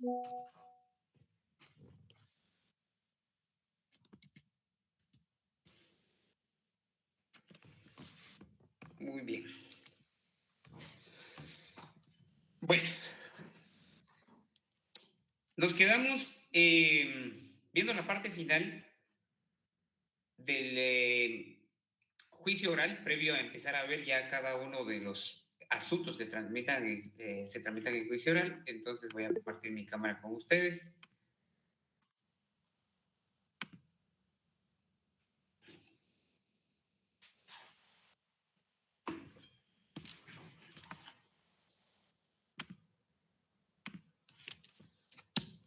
Muy bien. Bueno, nos quedamos viendo la parte final del juicio oral, previo a empezar a ver ya cada uno de los asuntos que se tramitan en juicio oral. Entonces voy a compartir mi cámara con ustedes.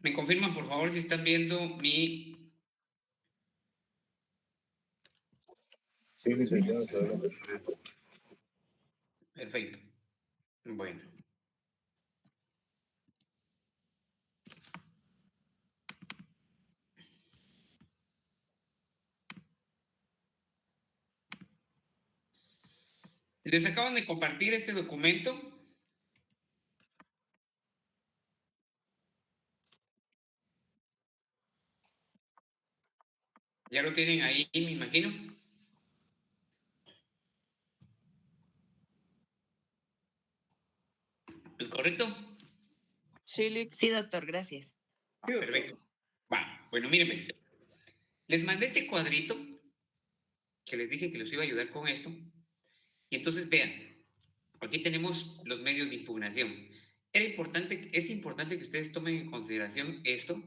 Me confirman, por favor, si están viendo mi... Sí, licenciado. Perfecto. Bueno. Les acaban de compartir este documento. Ya lo tienen ahí, me imagino. ¿Es correcto? Sí, doctor, gracias. Perfecto. Va, bueno, miren, pues, les mandé este cuadrito que les dije que los iba a ayudar con esto. Y entonces vean, aquí tenemos los medios de impugnación. Es importante que ustedes tomen en consideración esto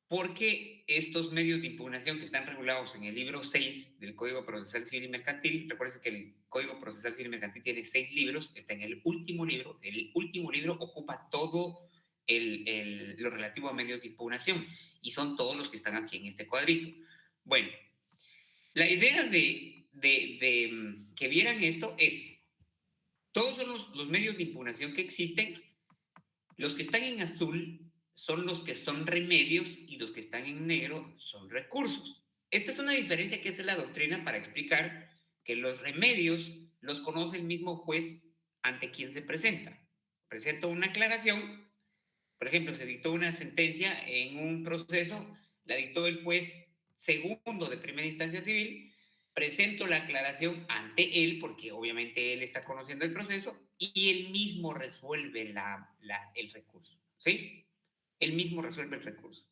porque estos medios de impugnación que están regulados en el libro 6 del Código Procesal Civil y Mercantil, recuerden que el Código Procesal Civil y Mercantil tiene 6 libros, está en el último libro ocupa todo lo relativo a medios de impugnación y son todos los que están aquí en este cuadrito. Bueno, la idea de que vieran esto es, todos son los medios de impugnación que existen. Los que están en azul son los que son remedios y los que están en negro son recursos. Esta es una diferencia que hace la doctrina para explicar que los remedios los conoce el mismo juez ante quien se presenta. Presenta una aclaración, por ejemplo, se dictó una sentencia en un proceso, la dictó el juez segundo de primera instancia civil, presento la aclaración ante él, porque obviamente él está conociendo el proceso, y él mismo resuelve el recurso, ¿sí? Él mismo resuelve el recurso.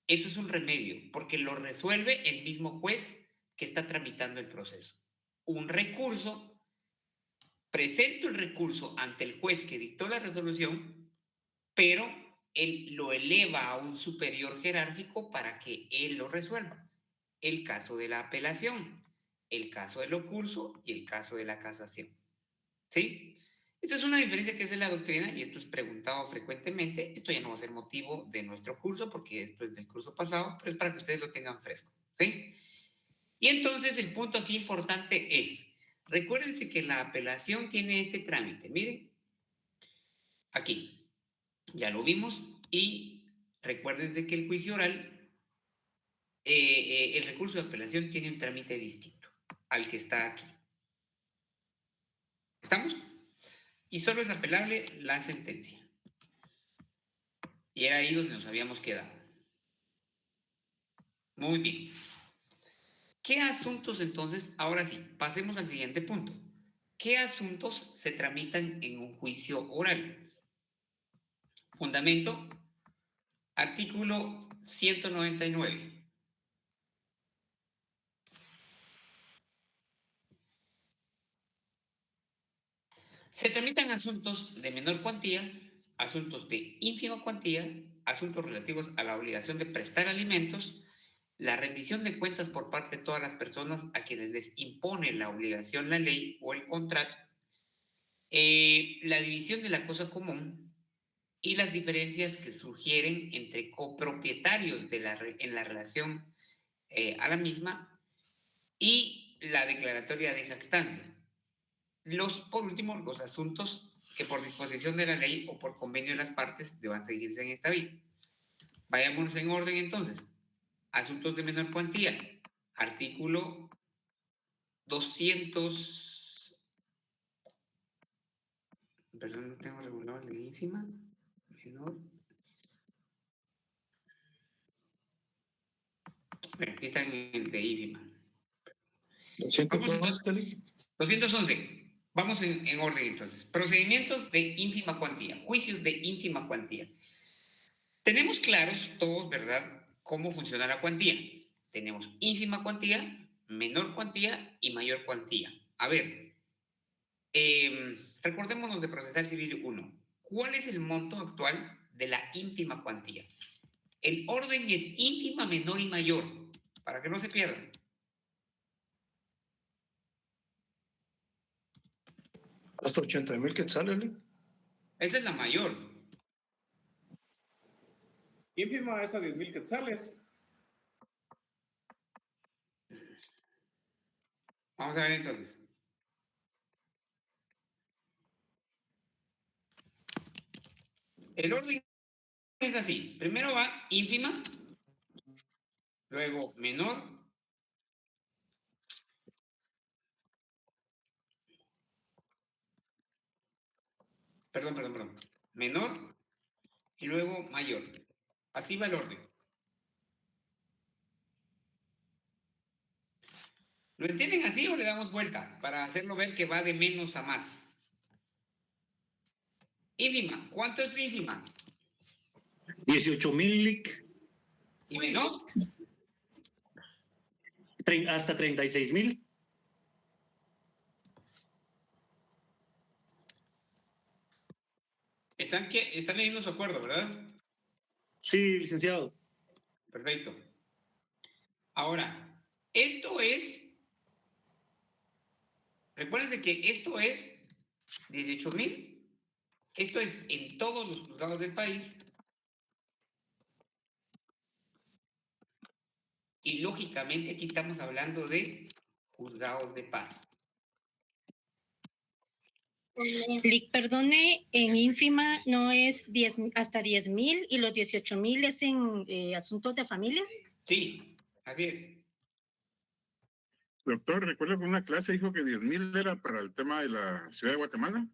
Eso es un remedio, porque lo resuelve el mismo juez que está tramitando el proceso. Un recurso, presento el recurso ante el juez que dictó la resolución, pero él lo eleva a un superior jerárquico para que él lo resuelva. El caso de la apelación, el caso del ocurso y el caso de la casación. ¿Sí? Esa es una diferencia que hace la doctrina y esto es preguntado frecuentemente. Esto ya no va a ser motivo de nuestro curso porque esto es del curso pasado, pero es para que ustedes lo tengan fresco. ¿Sí? Y entonces el punto aquí importante es, recuérdense que la apelación tiene este trámite. Miren, aquí, ya lo vimos y recuérdense que el juicio oral, el recurso de apelación tiene un trámite distinto al que está aquí. ¿Estamos? Y solo es apelable la sentencia. Y era ahí donde nos habíamos quedado. Muy bien. ¿Qué asuntos entonces? Ahora sí, pasemos al siguiente punto. ¿Qué asuntos se tramitan en un juicio oral? Fundamento, artículo 199. Se tramitan asuntos de menor cuantía, asuntos de ínfima cuantía, asuntos relativos a la obligación de prestar alimentos, la rendición de cuentas por parte de todas las personas a quienes les impone la obligación, la ley o el contrato, la división de la cosa común y las diferencias que surgieren entre copropietarios en la relación a la misma y la declaratoria de jactancia. Por último, los asuntos que por disposición de la ley o por convenio de las partes deban seguirse en esta vía. Vayámonos en orden entonces. Asuntos de menor cuantía. Artículo 200. Perdón, no tengo regulado la ínfima. Menor Bueno, aquí están en de ínfima. 211. 211. Vamos en orden entonces. Procedimientos de ínfima cuantía. Juicios de ínfima cuantía. Tenemos claros todos, ¿verdad?, cómo funciona la cuantía. Tenemos ínfima cuantía, menor cuantía y mayor cuantía. A ver, recordémonos de Procesal Civil 1. ¿Cuál es el monto actual de la ínfima cuantía? El orden es ínfima, menor y mayor, para que no se pierdan. Hasta 80,000 quetzales. Esa es la mayor. Ínfima es a 10,000 quetzales. Vamos a ver entonces. El orden es así. Primero va ínfima, luego menor, perdón, menor y luego mayor. Así va el orden. ¿Lo entienden así o le damos vuelta para hacerlo ver que va de menos a más? Ínfima, ¿cuánto es ínfima? 18,000 ¿Y menor? hasta 36,000. Están leyendo su acuerdo, ¿verdad? Sí, licenciado. Perfecto. Ahora, esto es, recuérdense que esto es 18,000. Esto es en todos los juzgados del país. Y lógicamente aquí estamos hablando de juzgados de paz. Perdone, en ínfima no es 10, hasta 10,000 y los 18,000 es en asuntos de familia. Sí, así es. Doctor, recuerdo que en una clase dijo que 10,000 era para el tema de la ciudad de Guatemala.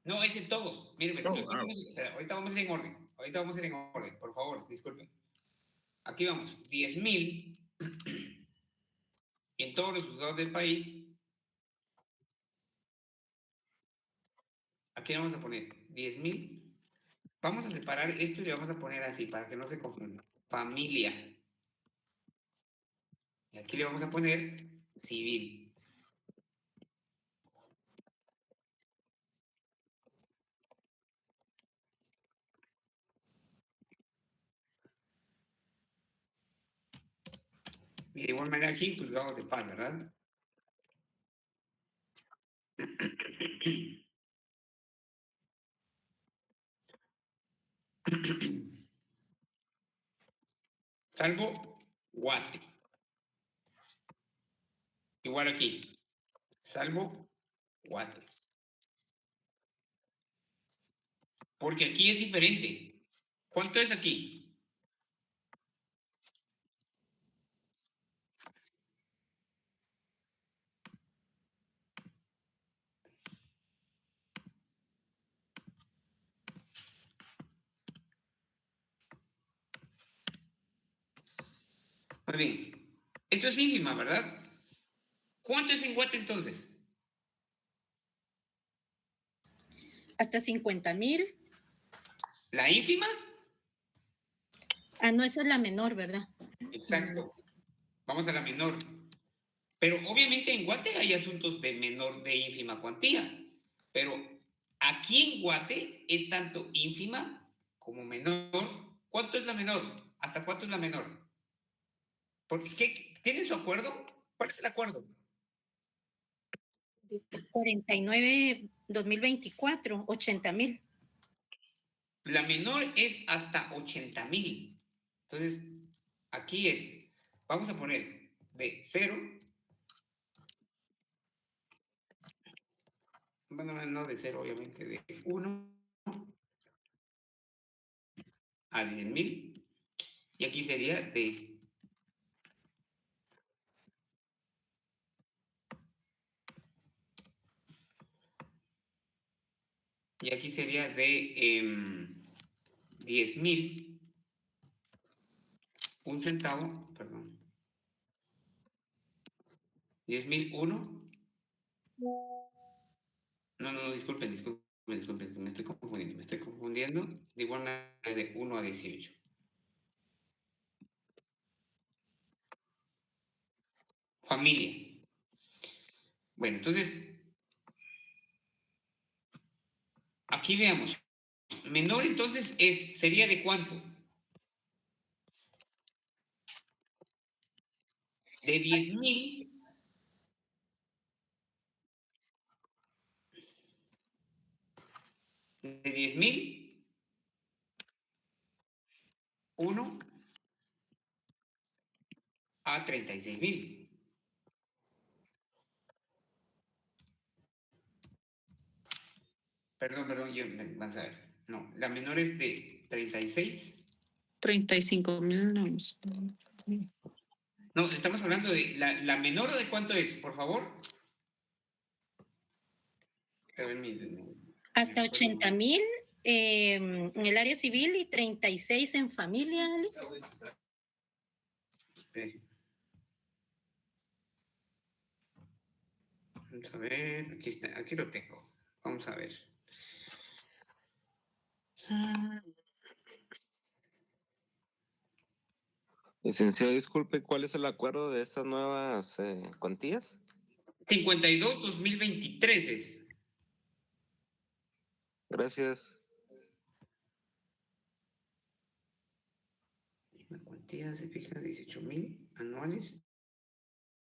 No, es en todos. Miren, Oh, wow. ahorita vamos a ir en orden. Ahorita vamos a ir en orden, por favor, disculpen. Aquí vamos, 10,000 en todos los juzgados del país. Aquí vamos a poner 10,000. Vamos a separar esto y le vamos a poner así para que no se confunda. Familia. Y aquí le vamos a poner civil. Y de igual manera aquí, juzgados de paz, ¿verdad? Salvo Guate. Igual aquí. Salvo Guate. Porque aquí es diferente. ¿Cuánto es aquí? Muy bien. Esto es ínfima, ¿verdad? ¿Cuánto es en Guate entonces? Hasta 50,000. ¿La ínfima? Ah, no, esa es la menor, ¿verdad? Exacto. Vamos a la menor. Pero obviamente en Guate hay asuntos de menor, de ínfima cuantía. Pero aquí en Guate es tanto ínfima como menor. ¿Cuánto es la menor? ¿Hasta cuánto es la menor? Porque ¿tienen su acuerdo? ¿Cuál es el acuerdo? 49, 2024, 80,000. La menor es hasta 80,000. Entonces, aquí es, vamos a poner de 0, bueno, no de 0, obviamente, de 1 a 10,000. Y aquí sería de y aquí sería de 10,000, un centavo, perdón, 10,001. No, disculpen, me estoy confundiendo. De igual manera de 1 a 18. Familia. Bueno, entonces, aquí veamos. Menor entonces sería de cuánto? De 10,000. De 10,000. 1 a 36,000. Perdón, vamos a ver. No, la menor es de 36. 35,000. No, estamos hablando de la menor, ¿o de cuánto es, por favor? A ver, Hasta 80,000 en el área civil y 36 en familia, Alex. Sí. Vamos a ver, aquí está, aquí lo tengo. Vamos a ver. Licenciado, disculpe, ¿cuál es el acuerdo de estas nuevas cuantías? 52-2023 es. Gracias. La cuantía se fija 18,000 anuales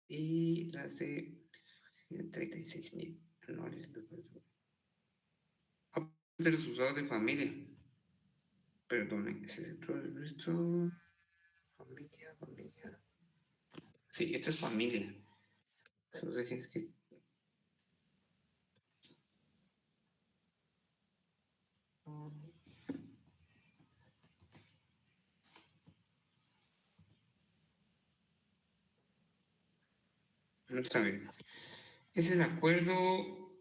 y las de 36,000 anuales. De los usados de familia. Perdone, ese es nuestro. Familia. Sí, esto es familia. Entonces, es que vamos a ver. Es el acuerdo.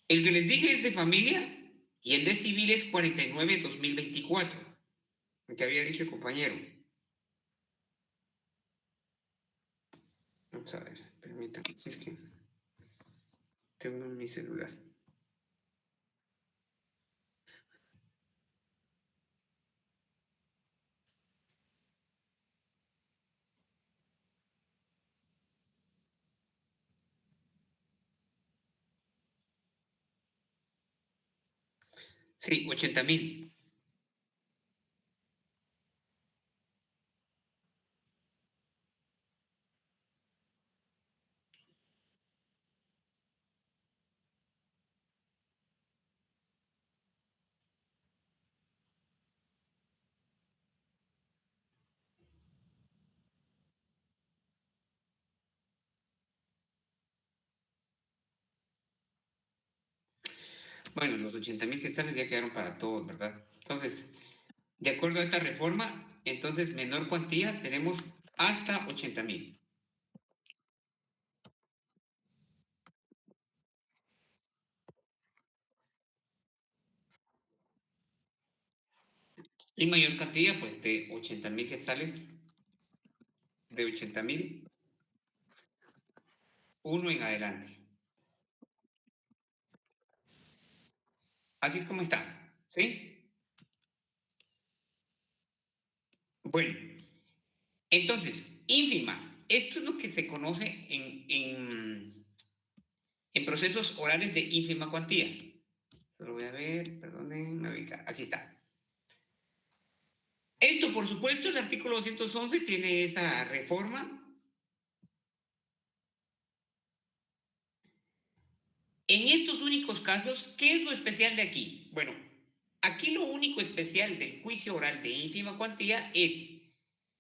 El que les dije es de familia y el de civil es 49-2024. El que había dicho el compañero. Vamos a ver, permítanme, si es que tengo en mi celular. Sí, 80,000. Bueno, los 80,000 quetzales ya quedaron para todos, ¿verdad? Entonces, de acuerdo a esta reforma, entonces menor cuantía tenemos hasta 80,000. Y mayor cantidad, pues de 80,000 quetzales, de 80,000, uno en adelante. Así es como está, ¿sí? Bueno, entonces, ínfima. Esto es lo que se conoce en procesos orales de ínfima cuantía. Lo voy a ver, perdonen, me ubica. Aquí está. Esto, por supuesto, el artículo 211 tiene esa reforma. En estos únicos casos, ¿qué es lo especial de aquí? Bueno, aquí lo único especial del juicio oral de ínfima cuantía es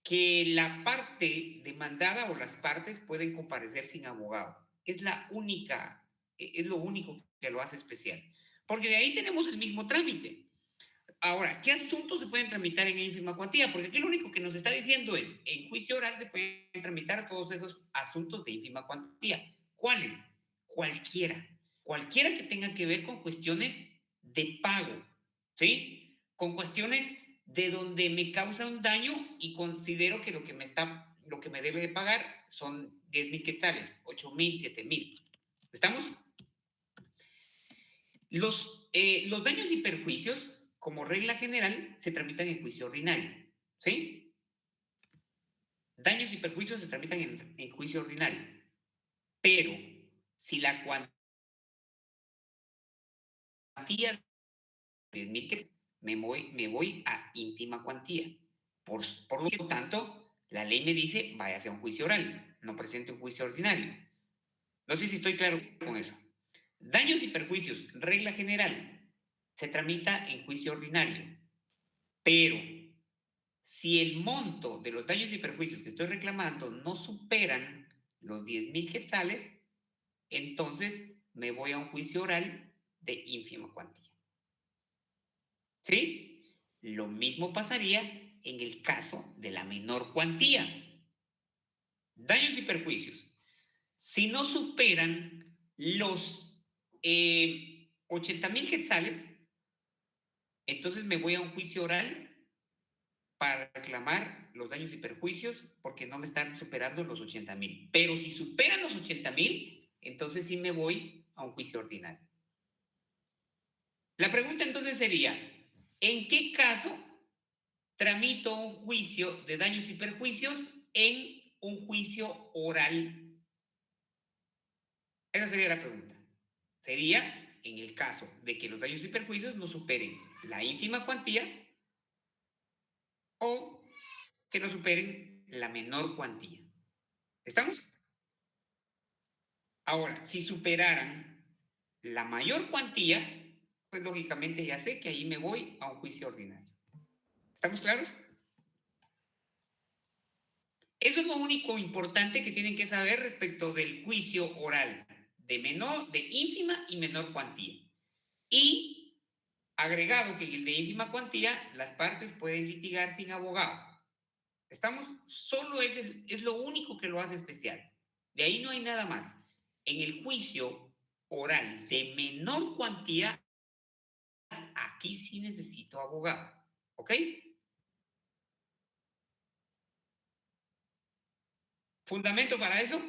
que la parte demandada o las partes pueden comparecer sin abogado. Es la única, es lo único que lo hace especial. Porque de ahí tenemos el mismo trámite. Ahora, ¿qué asuntos se pueden tramitar en ínfima cuantía? Porque aquí lo único que nos está diciendo es, en juicio oral se pueden tramitar todos esos asuntos de ínfima cuantía. ¿Cuáles? Cualquiera. Cualquiera que tenga que ver con cuestiones de pago, ¿sí? Con cuestiones de donde me causa un daño y considero que lo que me está lo que me debe de pagar son 10,000 quetzales, 8,000, 7,000. ¿Estamos? Los daños y perjuicios, como regla general, se tramitan en juicio ordinario. ¿Sí? Daños y perjuicios se tramitan en juicio ordinario. Pero si la cuantía de 10,000 que me voy a ínfima cuantía. Por lo tanto, la ley me dice, váyase a un juicio oral, no presente un juicio ordinario. No sé si estoy claro con eso. Daños y perjuicios, regla general, se tramita en juicio ordinario. Pero si el monto de los daños y perjuicios que estoy reclamando no superan los 10,000 quetzales, entonces me voy a un juicio oral de ínfima cuantía. ¿Sí? Lo mismo pasaría en el caso de la menor cuantía. Daños y perjuicios. Si no superan los 80,000 quetzales, entonces me voy a un juicio oral para reclamar los daños y perjuicios porque no me están superando los 80,000. Pero si superan los 80,000, entonces sí me voy a un juicio ordinario. La pregunta entonces sería, ¿en qué caso tramito un juicio de daños y perjuicios en un juicio oral? Esa sería la pregunta. Sería en el caso de que los daños y perjuicios no superen la ínfima cuantía o que no superen la menor cuantía. ¿Estamos? Ahora, si superaran la mayor cuantía, pues lógicamente ya sé que ahí me voy a un juicio ordinario. ¿Estamos claros? Eso es lo único importante que tienen que saber respecto del juicio oral, de ínfima y menor cuantía. Y agregado que en el de ínfima cuantía, las partes pueden litigar sin abogado. ¿Estamos? Solo es lo único que lo hace especial. De ahí no hay nada más. En el juicio oral de menor cuantía, aquí sí necesito abogado. ¿Ok? ¿Fundamento para eso?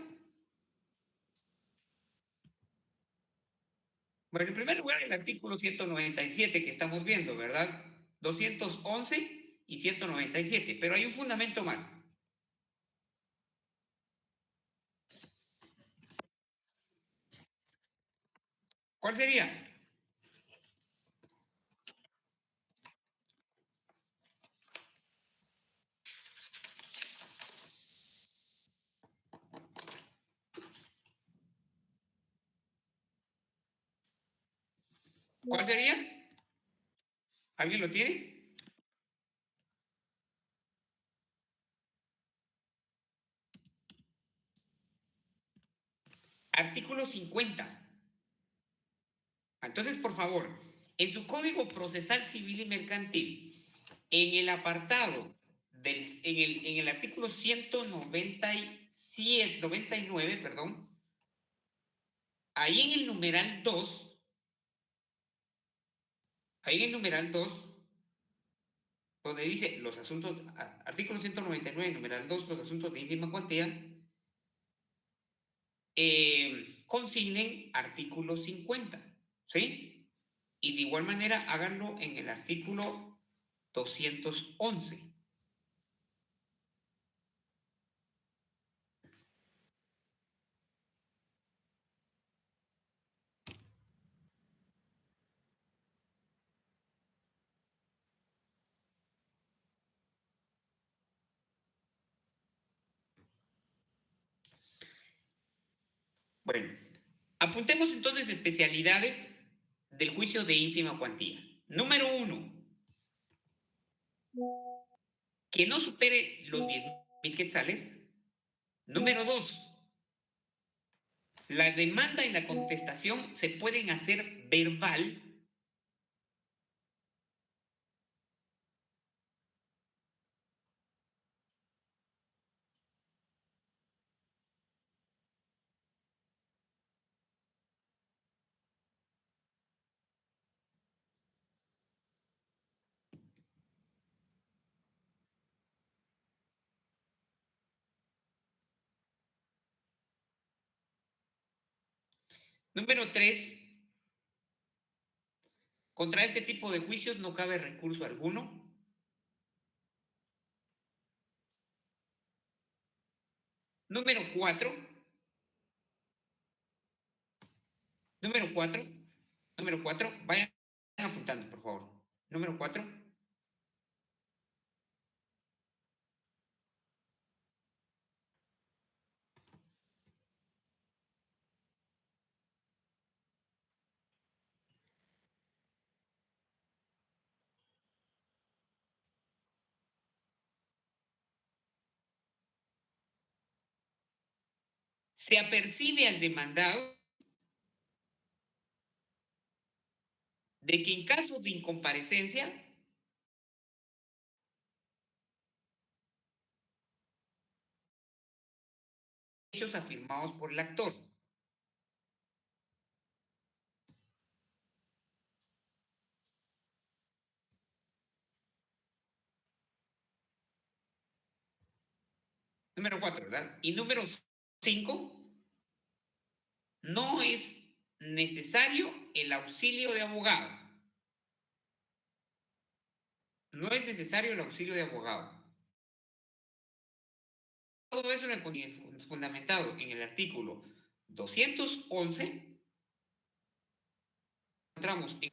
Bueno, en primer lugar, el artículo 197 que estamos viendo, ¿verdad? 211 y 197, pero hay un fundamento más. ¿Cuál sería? ¿Cuál sería? ¿Alguien lo tiene? Artículo 50. Entonces, por favor, en su Código Procesal Civil y Mercantil, en el apartado, en el artículo 197, 99, perdón, ahí en el numeral 2, ahí en el numeral 2, donde dice los asuntos, artículo 199, numeral 2, los asuntos de ínfima cuantía, consignen artículo 50, ¿sí? Y de igual manera háganlo en el artículo 211. Bueno, apuntemos entonces especialidades del juicio de ínfima cuantía. Número 1, que no supere los 10,000 quetzales. Número 2, la demanda y la contestación se pueden hacer verbal. Número 3. Contra este tipo de juicios no cabe recurso alguno. Número 4. Número 4. Número 4. Vayan apuntando, por favor. Número 4. Se apercibe al demandado de que en caso de incomparecencia hechos afirmados por el actor. Número 4, ¿verdad? Y número 5, no es necesario el auxilio de abogado. No es necesario el auxilio de abogado. Todo eso fundamentado en el artículo 211. Encontramos en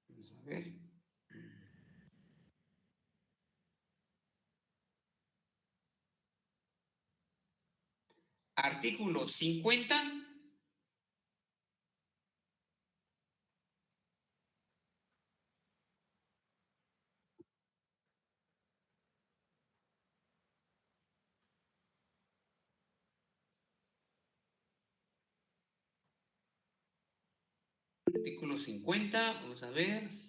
vamos a ver. Artículo 50. Artículo 50, vamos a ver.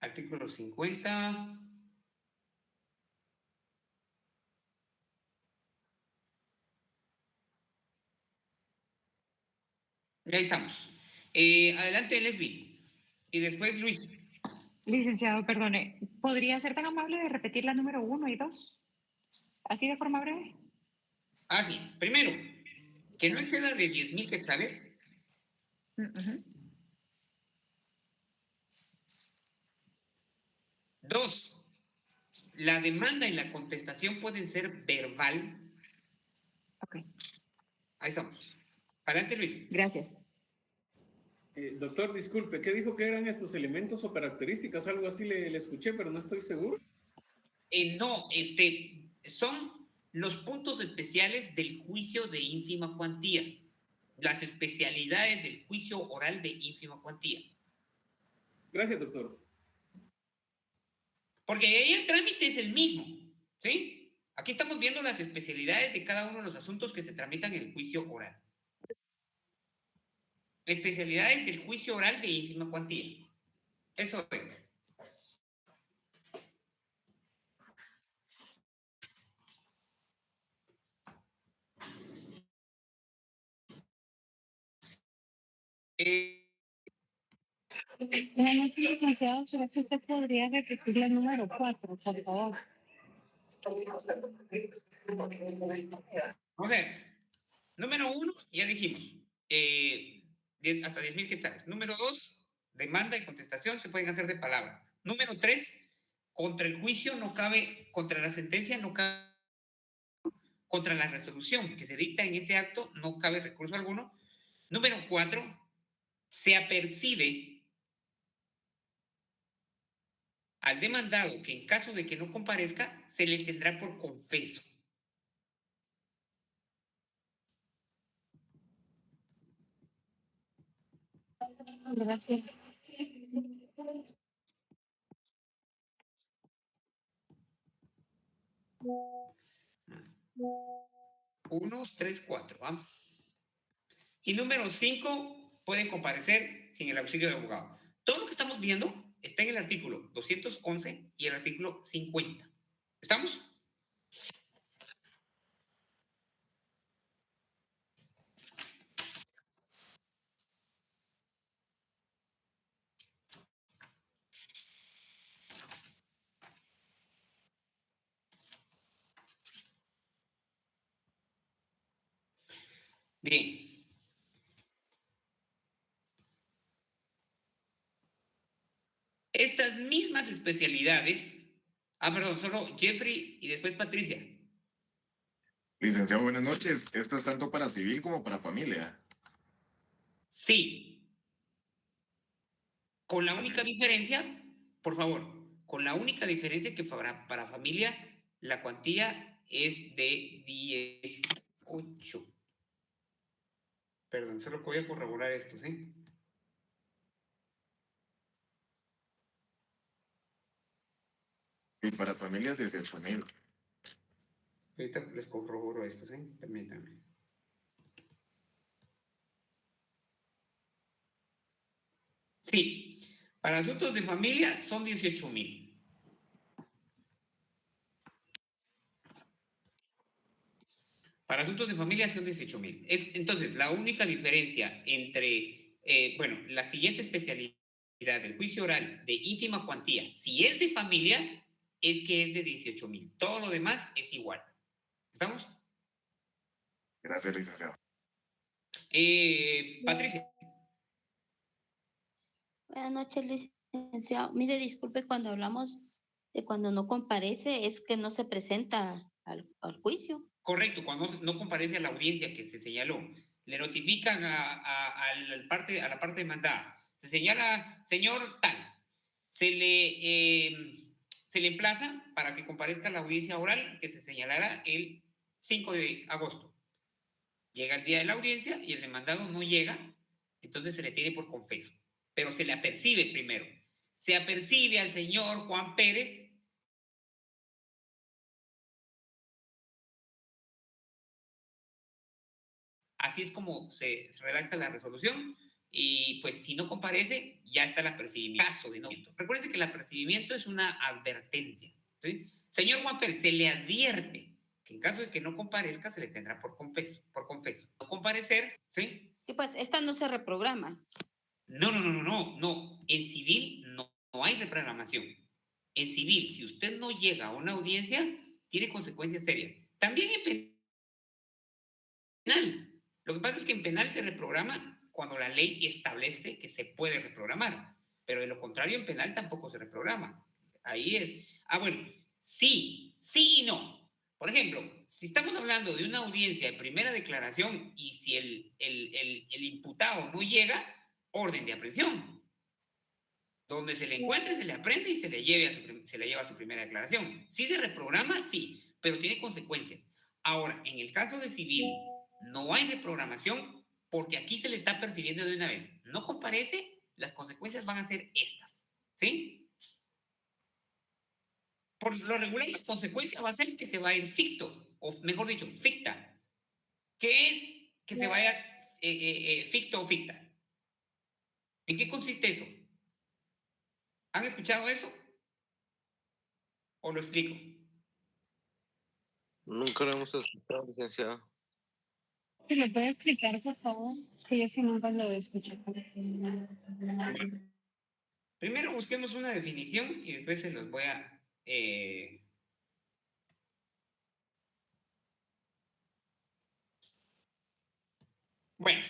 Artículo 50. Ya estamos. Adelante, Leslie. Y después Luis. Licenciado, perdone, ¿podría ser tan amable de repetir la número 1 y 2? Así de forma breve. Ah, sí. Primero, que no exceda de 10,000 quetzales. Ujú. 2, la demanda y la contestación pueden ser verbal. Ok, Ahí estamos. Adelante, Luis. gracias. Doctor, disculpe, ¿qué dijo que eran estos elementos o características? Algo así le escuché, pero no estoy seguro. No, son los puntos especiales del juicio de ínfima cuantía. Las especialidades del juicio oral de ínfima cuantía. Gracias, doctor. Porque ahí el trámite es el mismo, ¿sí? Aquí estamos viendo las especialidades de cada uno de los asuntos que se tramitan en el juicio oral. Especialidades del juicio oral de ínfima cuantía. Eso es. Buenas noches, licenciado. ¿Será que usted podría repetir la número 4, por favor? Vamos a ver. Número 1, ya dijimos. Hasta 10,000 quetzales. Número 2, demanda y contestación se pueden hacer de palabra. Número 3, contra el juicio no cabe, contra la sentencia no cabe, contra la resolución que se dicta en ese acto no cabe recurso alguno. Número 4, se apercibe al demandado que en caso de que no comparezca, se le tendrá por confeso. Gracias. 1, 3, 4. ¿Va? Y número 5, pueden comparecer sin el auxilio de abogado. Todo lo que estamos viendo está en el artículo 211 y el artículo 50. ¿Estamos? Bien. Estas mismas especialidades. Perdón, solo Jeffrey y después Patricia. Licenciado, buenas noches. Esto es tanto para civil como para familia. Sí. Con la única diferencia, por favor, con la única diferencia que para familia la cuantía es de 18. Perdón, solo voy a corroborar esto, ¿sí? Y para familias 18,000. Ahorita les corroboro esto, ¿sí? Permítanme. Sí, para asuntos de familia son 18,000. Para asuntos de familia son 18,000. Entonces, la única diferencia entre, la siguiente especialidad del juicio oral de ínfima cuantía, si es de familia, es que es de 18,000. Todo lo demás es igual. ¿Estamos? Gracias, licenciado. Patricia. Buenas noches, licenciado. Mire, disculpe, cuando hablamos de cuando no comparece, es que no se presenta al juicio. Correcto, cuando no comparece a la audiencia que se señaló, le notifican a la parte demandada. Se señala, señor tal, se le emplaza para que comparezca a la audiencia oral que se señalará el 5 de agosto. Llega el día de la audiencia y el demandado no llega, entonces se le tiene por confeso, pero se le apercibe primero. Se apercibe al señor Juan Pérez. Así es como se redacta la resolución y pues si no comparece ya está el apercibimiento. Caso de no. Recuerden que el apercibimiento es una advertencia, ¿sí? Señor Juan Pérez, se le advierte que en caso de que no comparezca se le tendrá por confeso. No comparecer, ¿sí? Sí, pues esta no se reprograma. No. En civil no hay reprogramación. En civil, si usted no llega a una audiencia, tiene consecuencias serias. También en penal. Lo que pasa es que en penal se reprograma cuando la ley establece que se puede reprogramar, pero de lo contrario en penal tampoco se reprograma. Ahí es. Sí y no. Por ejemplo, si estamos hablando de una audiencia de primera declaración y si el imputado no llega, orden de aprehensión. Donde se le encuentre, se le aprende y se le lleva a su primera declaración. Sí se reprograma, sí, pero tiene consecuencias. Ahora, en el caso de civil, no hay reprogramación porque aquí se le está percibiendo de una vez. No comparece, las consecuencias van a ser estas, ¿sí? Por lo regular, la consecuencia va a ser que se va a ir ficto, o mejor dicho, ficta. ¿Qué es que se vaya ficto o ficta? ¿En qué consiste eso? ¿Han escuchado eso? ¿O lo explico? Nunca lo hemos escuchado, licenciado. ¿Se me puede explicar, por favor? Es que yo sí nunca lo he escuchado. Primero busquemos una definición y después se los voy a... Bueno,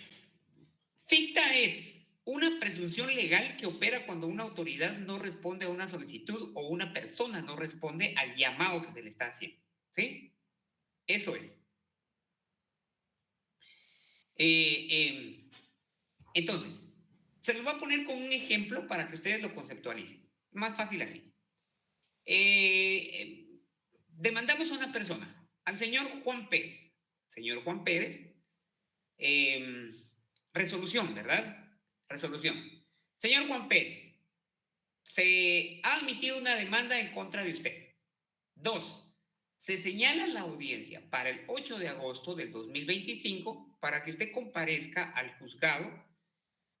ficta es una presunción legal que opera cuando una autoridad no responde a una solicitud o una persona no responde al llamado que se le está haciendo, ¿sí? Eso es. Entonces, se los voy a poner con un ejemplo para que ustedes lo conceptualicen. Más fácil así. Demandamos a una persona, al señor Juan Pérez. Señor Juan Pérez, resolución, ¿verdad? Resolución. Señor Juan Pérez, se ha admitido una demanda en contra de usted. 2. Se señala la audiencia para el 8 de agosto del 2025 para que usted comparezca al juzgado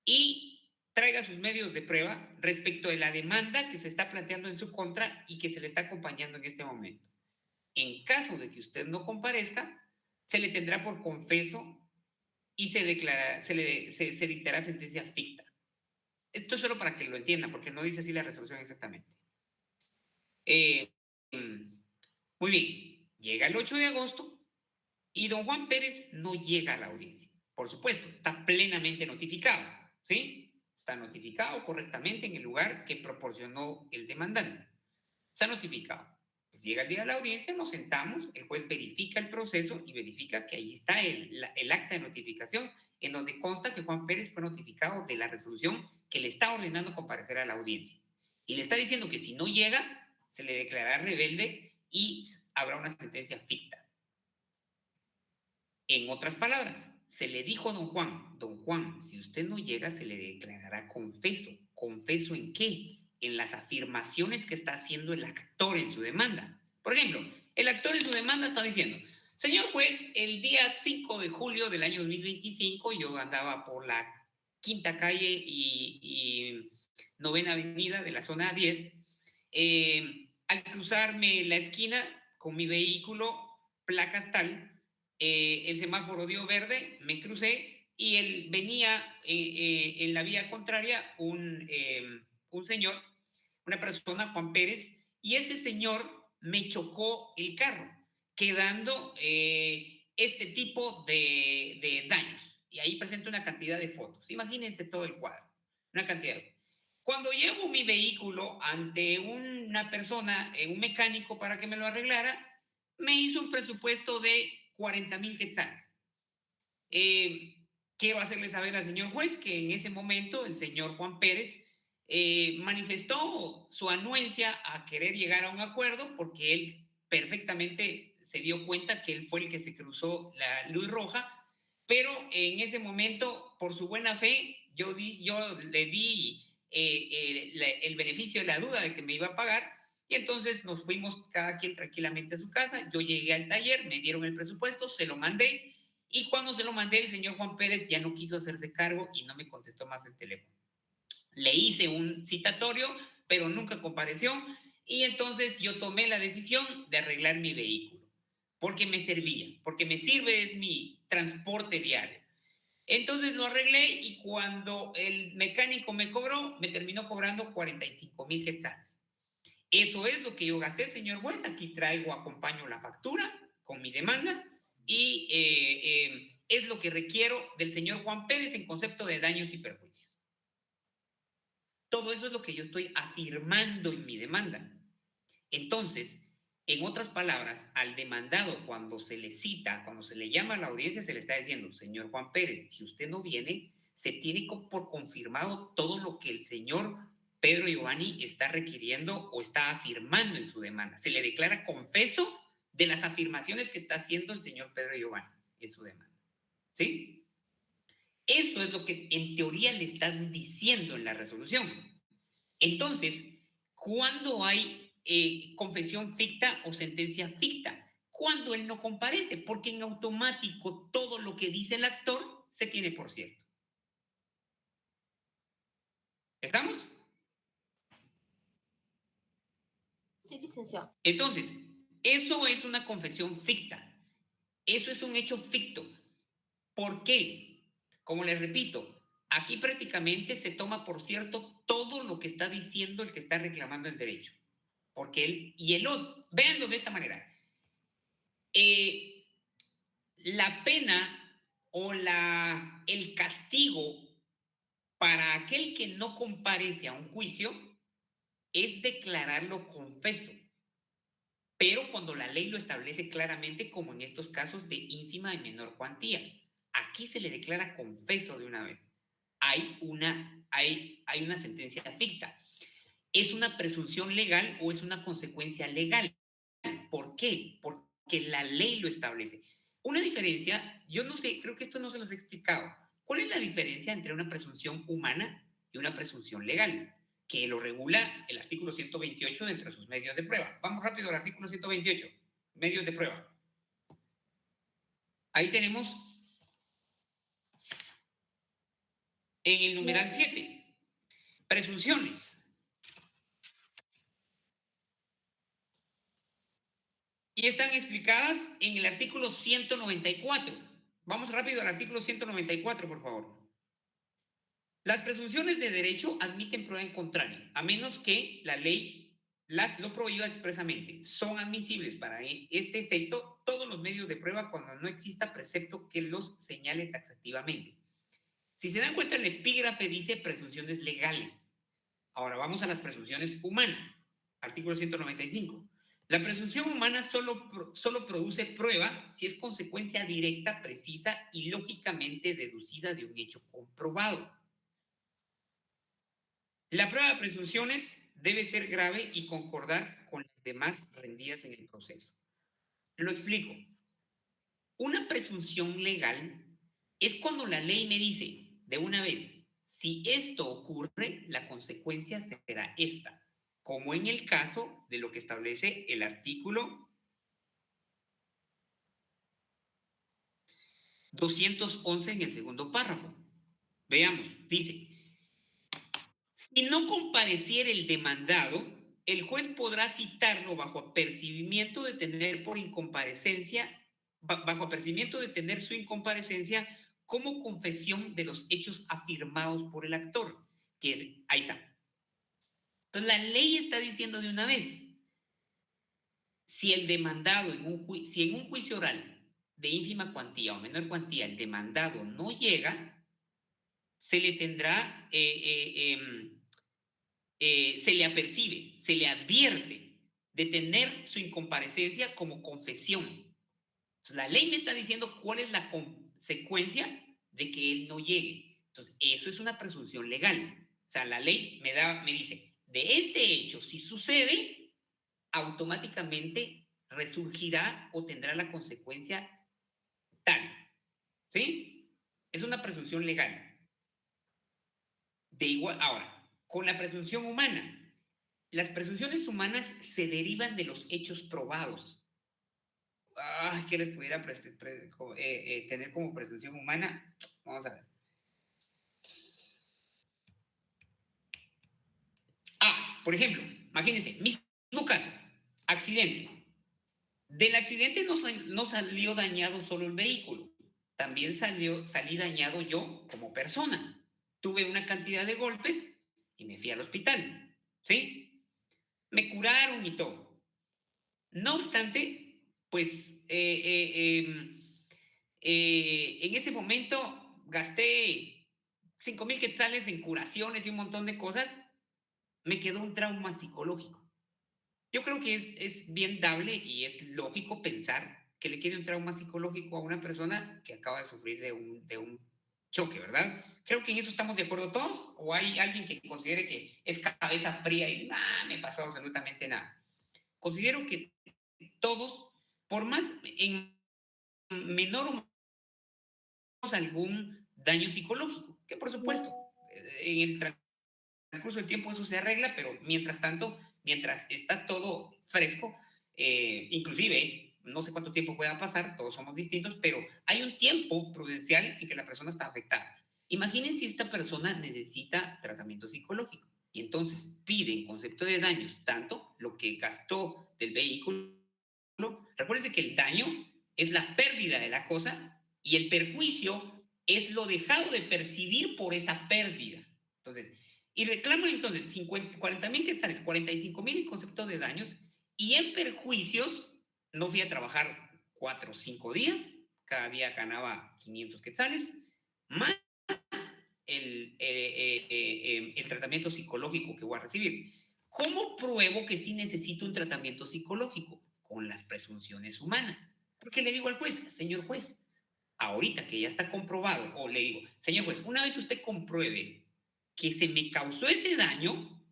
y traiga sus medios de prueba respecto de la demanda que se está planteando en su contra y que se le está acompañando en este momento. En caso de que usted no comparezca, se le tendrá por confeso y se dictará sentencia ficta. Esto es solo para que lo entiendan, porque no dice así la resolución exactamente. Muy bien, llega el 8 de agosto y don Juan Pérez no llega a la audiencia. Por supuesto, está plenamente notificado, ¿sí? Está notificado correctamente en el lugar que proporcionó el demandante. Está notificado. Pues llega el día de la audiencia, nos sentamos, el juez verifica el proceso y verifica que ahí está el acta de notificación en donde consta que Juan Pérez fue notificado de la resolución que le está ordenando comparecer a la audiencia. Y le está diciendo que si no llega, se le declarará rebelde y habrá una sentencia ficta. En otras palabras, se le dijo a don Juan, si usted no llega, se le declarará confeso. ¿Confeso en qué? En las afirmaciones que está haciendo el actor en su demanda. Por ejemplo, el actor en su demanda está diciendo, señor juez, el día 5 de julio del año 2025 yo andaba por la Quinta Calle y Novena Avenida de la zona 10. Al cruzarme la esquina con mi vehículo, placas tal, el semáforo dio verde, me crucé y él venía en la vía contraria un señor, una persona, Juan Pérez, y este señor me chocó el carro, quedando este tipo de daños. Y ahí presento una cantidad de fotos. Imagínense todo el cuadro, una cantidad. Cuando llevo mi vehículo ante una persona, un mecánico, para que me lo arreglara, me hizo un presupuesto de 40,000 quetzales. Quiero hacerle saber al señor juez que en ese momento el señor Juan Pérez manifestó su anuencia a querer llegar a un acuerdo porque él perfectamente se dio cuenta que él fue el que se cruzó la luz roja, pero en ese momento, por su buena fe, yo le di el beneficio de la duda de que me iba a pagar. Y entonces nos fuimos cada quien tranquilamente a su casa. Yo llegué al taller, me dieron el presupuesto, se lo mandé. Y cuando se lo mandé, el señor Juan Pérez ya no quiso hacerse cargo y no me contestó más el teléfono. Le hice un citatorio, pero nunca compareció. Y entonces yo tomé la decisión de arreglar mi vehículo. Porque me servía, porque me sirve, es mi transporte diario. Entonces lo arreglé y cuando el mecánico me cobró, me terminó cobrando 45,000 quetzales. Eso es lo que yo gasté, señor juez. Aquí acompaño la factura con mi demanda y es lo que requiero del señor Juan Pérez en concepto de daños y perjuicios. Todo eso es lo que yo estoy afirmando en mi demanda. Entonces, en otras palabras, al demandado, cuando se le cita, cuando se le llama a la audiencia, se le está diciendo, señor Juan Pérez, si usted no viene, se tiene por confirmado todo lo que el señor Pedro Giovanni está requiriendo o está afirmando en su demanda. Se le declara confeso de las afirmaciones que está haciendo el señor Pedro Giovanni en su demanda. ¿Sí? Eso es lo que en teoría le están diciendo en la resolución. Entonces, ¿cuándo hay confesión ficta o sentencia ficta? Cuando él no comparece, porque en automático todo lo que dice el actor se tiene por cierto. ¿Estamos? Sí, licenciado. Entonces, eso es una confesión ficta. Eso es un hecho ficto. ¿Por qué? Como les repito, aquí prácticamente se toma por cierto todo lo que está diciendo el que está reclamando el derecho. Porque él y el otro, véanlo de esta manera. La pena o el castigo para aquel que no comparece a un juicio es declararlo confeso. Pero cuando la ley lo establece claramente, como en estos casos de ínfima y menor cuantía. Aquí se le declara confeso de una vez. Hay una sentencia ficta. ¿Es una presunción legal o es una consecuencia legal? ¿Por qué? Porque la ley lo establece. Una diferencia, yo no sé, creo que esto no se los he explicado. ¿Cuál es la diferencia entre una presunción humana y una presunción legal? Que lo regula el artículo 128 dentro de sus medios de prueba. Vamos rápido al artículo 128. medios de prueba. Ahí tenemos en el numeral 7, presunciones. Y están explicadas en el artículo 194. Vamos rápido al artículo 194, por favor. Las presunciones de derecho admiten prueba en contrario, a menos que la ley lo prohíba expresamente. Son admisibles para este efecto todos los medios de prueba cuando no exista precepto que los señale taxativamente. Si se dan cuenta, el epígrafe dice presunciones legales. Ahora vamos a las presunciones humanas. Artículo 195. La presunción humana solo produce prueba si es consecuencia directa, precisa y lógicamente deducida de un hecho comprobado. La prueba de presunciones debe ser grave y concordar con las demás rendidas en el proceso. Lo explico. Una presunción legal es cuando la ley me dice de una vez, si esto ocurre, la consecuencia será esta, como en el caso de lo que establece el artículo 211 en el segundo párrafo. Veamos, dice, si no compareciera el demandado, el juez podrá citarlo bajo apercibimiento de tener por incomparecencia, bajo apercibimiento de tener su incomparecencia como confesión de los hechos afirmados por el actor. Que ahí está. Entonces la ley está diciendo de una vez, si el demandado si en un juicio oral de ínfima cuantía o menor cuantía el demandado no llega, se le tendrá, se le apercibe, se le advierte de tener su incomparecencia como confesión. Entonces, la ley me está diciendo cuál es la consecuencia de que él no llegue. Entonces, eso es una presunción legal. O sea, la ley me dice, de este hecho, si sucede, automáticamente resurgirá o tendrá la consecuencia tal. ¿Sí? Es una presunción legal. De igual, ahora, con la presunción humana. Las presunciones humanas se derivan de los hechos probados. ¿Qué les pudiera tener como presunción humana? Vamos a ver. Por ejemplo, imagínense, mismo caso, accidente. Del accidente no salió dañado solo el vehículo, también salí dañado yo como persona. Tuve una cantidad de golpes y me fui al hospital, ¿sí? Me curaron y todo. No obstante, pues en ese momento gasté 5,000 quetzales en curaciones y un montón de cosas. Me quedó un trauma psicológico. Yo creo que es bien dable y es lógico pensar que le quede un trauma psicológico a una persona que acaba de sufrir de un choque, ¿verdad? Creo que en eso estamos de acuerdo todos, o hay alguien que considere que es cabeza fría y nada, me pasó absolutamente nada. Considero que todos, por más en menor o mayor algún daño psicológico, que por supuesto, en el transcurso del tiempo eso se arregla, pero mientras tanto, mientras está todo fresco, inclusive, no sé cuánto tiempo pueda pasar, todos somos distintos, pero hay un tiempo prudencial en que la persona está afectada. Imaginen si esta persona necesita tratamiento psicológico y entonces pide en concepto de daños tanto lo que gastó del vehículo. Recuérdense que el daño es la pérdida de la cosa y el perjuicio es lo dejado de percibir por esa pérdida. Entonces, y reclaman entonces 40,000 quetzales, 45,000 en concepto de daños, y en perjuicios no fui a trabajar 4 o 5 días, cada día ganaba 500 quetzales, más el tratamiento psicológico que voy a recibir. ¿Cómo pruebo que sí necesito un tratamiento psicológico? Con las presunciones humanas. Porque le digo al juez, señor juez, ahorita que ya está comprobado, o le digo, señor juez, una vez usted compruebe que se me causó ese daño,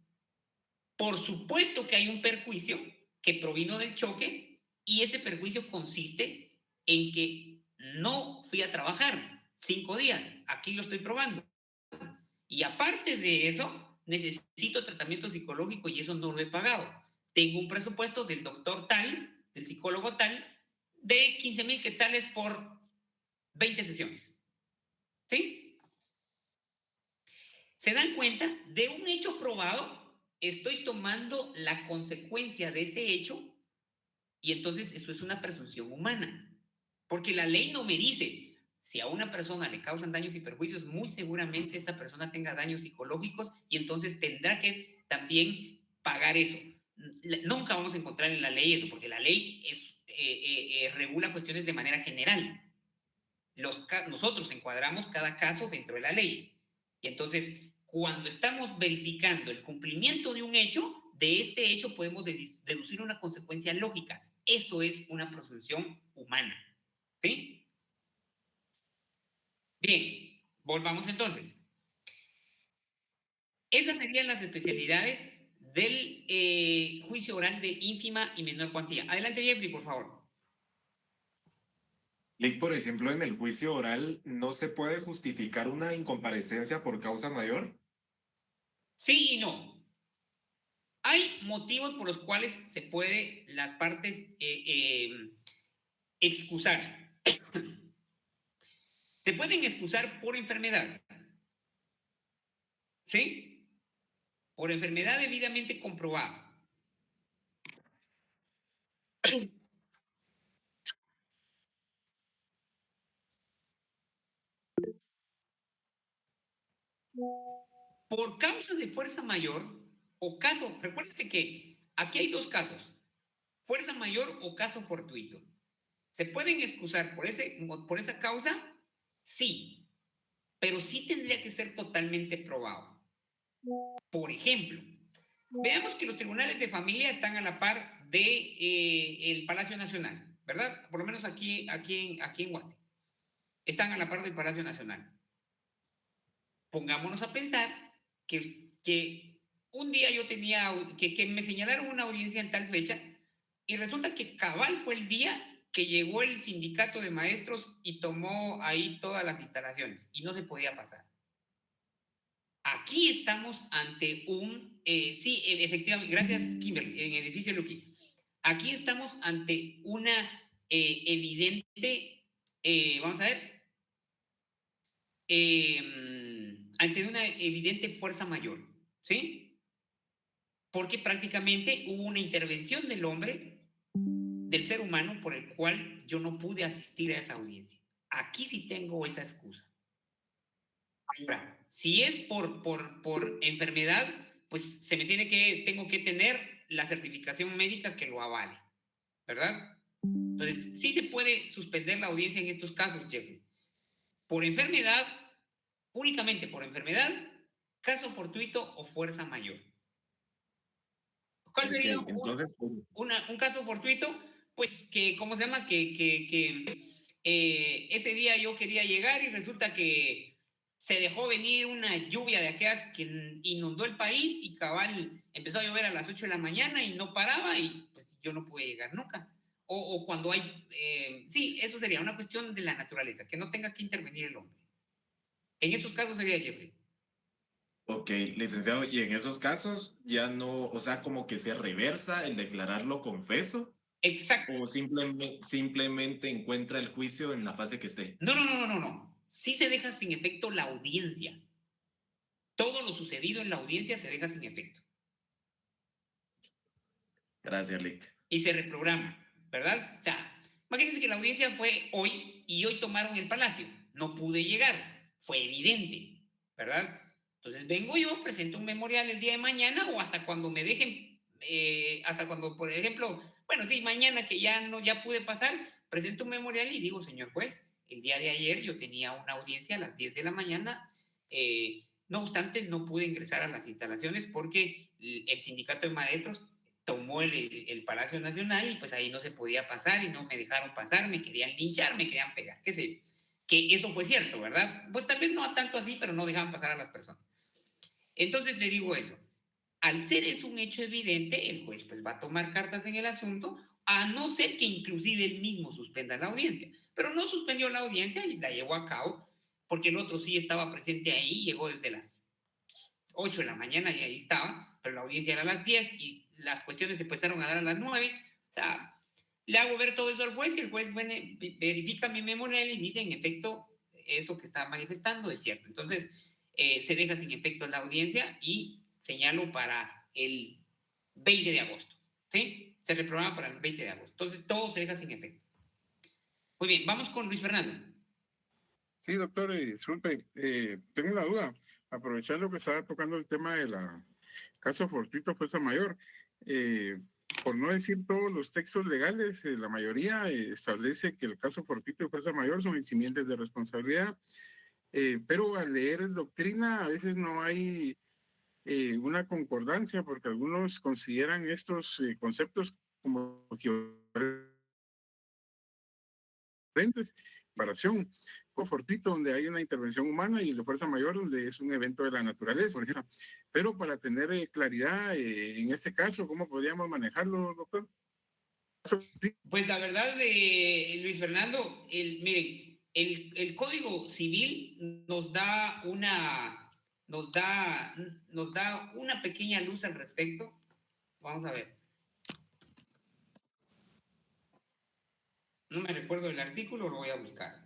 por supuesto que hay un perjuicio que provino del choque y ese perjuicio consiste en que no fui a trabajar 5 días, aquí lo estoy probando. Y aparte de eso, necesito tratamiento psicológico y eso no lo he pagado. Tengo un presupuesto del doctor tal del psicólogo tal de 15,000 quetzales por 20 sesiones. ¿Sí? ¿Se dan cuenta? De un hecho probado, estoy tomando la consecuencia de ese hecho y entonces eso es una presunción humana. Porque la ley no me dice, si a una persona le causan daños y perjuicios, muy seguramente esta persona tenga daños psicológicos y entonces tendrá que también pagar eso. Nunca vamos a encontrar en la ley eso, porque la ley regula cuestiones de manera general. Nosotros encuadramos cada caso dentro de la ley. Y entonces, cuando estamos verificando el cumplimiento de un hecho, de este hecho podemos deducir una consecuencia lógica. Eso es una presunción humana. ¿Sí? Bien, volvamos entonces. Esas serían las especialidades del juicio oral de ínfima y menor cuantía. Adelante, Jeffrey, por favor. Lick, por ejemplo, en el juicio oral, ¿no se puede justificar una incomparecencia por causa mayor? Sí y no. Hay motivos por los cuales se puede las partes excusar. Se pueden excusar por enfermedad. ¿Sí? Por enfermedad debidamente comprobada. Por causa de fuerza mayor o caso, recuérdense que aquí hay dos casos, fuerza mayor o caso fortuito. ¿Se pueden excusar por esa causa? Sí, pero sí tendría que ser totalmente probado. Por ejemplo, veamos que los tribunales de familia están a la par de el Palacio Nacional, ¿verdad? Por lo menos aquí en Guate. Están a la par del Palacio Nacional. Pongámonos a pensar que un día yo tenía, que me señalaron una audiencia en tal fecha y resulta que cabal fue el día que llegó el sindicato de maestros y tomó ahí todas las instalaciones y no se podía pasar. Aquí estamos ante sí, efectivamente, gracias Kimberly, en edificio Luqui. Aquí estamos ante una evidente, vamos a ver, ante una evidente fuerza mayor, ¿sí? Porque prácticamente hubo una intervención del hombre, del ser humano, por el cual yo no pude asistir a esa audiencia. Aquí sí tengo esa excusa. Ahora, si es por enfermedad, pues tengo que tener la certificación médica que lo avale, ¿verdad? Entonces, sí se puede suspender la audiencia en estos casos, Jeffrey. Por enfermedad, únicamente por enfermedad, caso fortuito o fuerza mayor. ¿Cuál sería entonces, un caso fortuito? Pues que, ¿cómo se llama? Ese día yo quería llegar y resulta que se dejó venir una lluvia de aquellas que inundó el país y cabal empezó a llover a las 8 de la mañana y no paraba y pues yo no pude llegar nunca. O cuando hay, sí, eso sería una cuestión de la naturaleza, que no tenga que intervenir el hombre. En esos casos sería Jeffrey. Ok, licenciado, y en esos casos ya no, o sea, como que se reversa el declararlo confeso. Exacto. O simplemente encuentra el juicio en la fase que esté. No. Sí se deja sin efecto la audiencia. Todo lo sucedido en la audiencia se deja sin efecto. Gracias, Lick. Y se reprograma, ¿verdad? O sea, imagínense que la audiencia fue hoy y hoy tomaron el palacio. No pude llegar. Fue evidente, ¿verdad? Entonces vengo yo, presento un memorial el día de mañana o hasta cuando me dejen, hasta cuando, por ejemplo, bueno, sí, mañana que ya pude pasar, presento un memorial y digo, señor juez, el día de ayer yo tenía una audiencia a las 10 de la mañana, no obstante, no pude ingresar a las instalaciones porque el sindicato de maestros tomó el Palacio Nacional y pues ahí no se podía pasar y no me dejaron pasar, me querían linchar, me querían pegar, qué sé yo. Que eso fue cierto, ¿verdad? Pues tal vez no tanto así, pero no dejaban pasar a las personas. Entonces le digo eso. Al ser eso un hecho evidente, el juez pues va a tomar cartas en el asunto, a no ser que inclusive él mismo suspenda la audiencia. Pero no suspendió la audiencia y la llevó a cabo, porque el otro sí estaba presente ahí, llegó desde las 8 de la mañana y ahí estaba, pero la audiencia era a las 10 y las cuestiones se empezaron a dar a las 9. O sea, le hago ver todo eso al juez y el juez verifica mi memorial y dice, en efecto, eso que está manifestando es cierto. Entonces, se deja sin efecto la audiencia y señalo para el 20 de agosto. ¿Sí? Se reprograma para el 20 de agosto. Entonces, todo se deja sin efecto. Muy bien, vamos con Luis Fernando. Sí, doctor, disculpe, tengo una duda. Aprovechando que estaba tocando el tema de la caso fortuito fuerza mayor, por no decir todos los textos legales, la mayoría establece que el caso fortuito y fuerza mayor son eximientes de responsabilidad, pero al leer doctrina a veces no hay una concordancia porque algunos consideran estos conceptos como equivalentes. Comparación con fortuito, donde hay una intervención humana, y la fuerza mayor, donde es un evento de la naturaleza, por ejemplo. Pero para tener claridad en este caso, ¿cómo podríamos manejarlo, doctor? Pues la verdad, Luis Fernando, miren, el Código Civil nos da una pequeña luz al respecto. Vamos a ver. No me recuerdo el artículo, lo voy a buscar.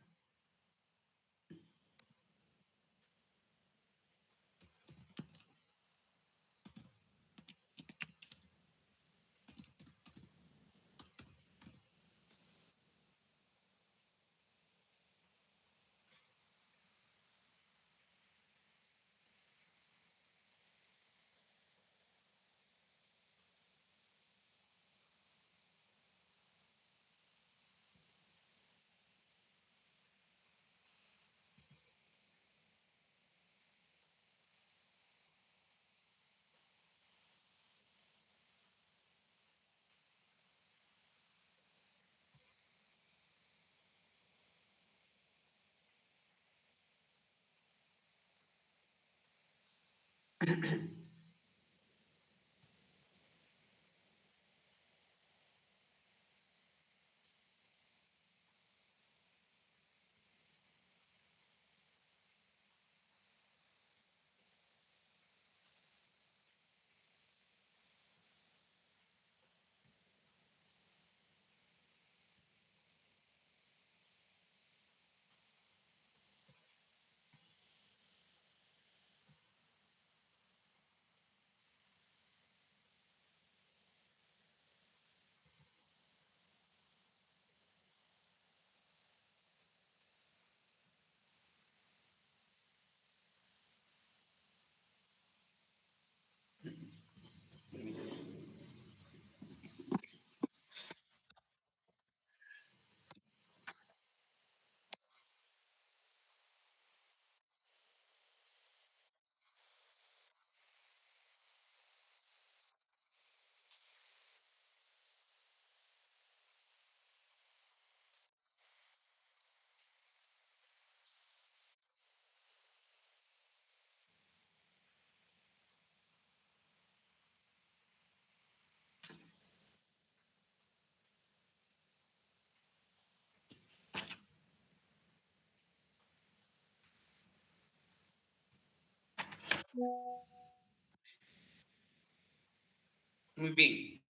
Muy bien.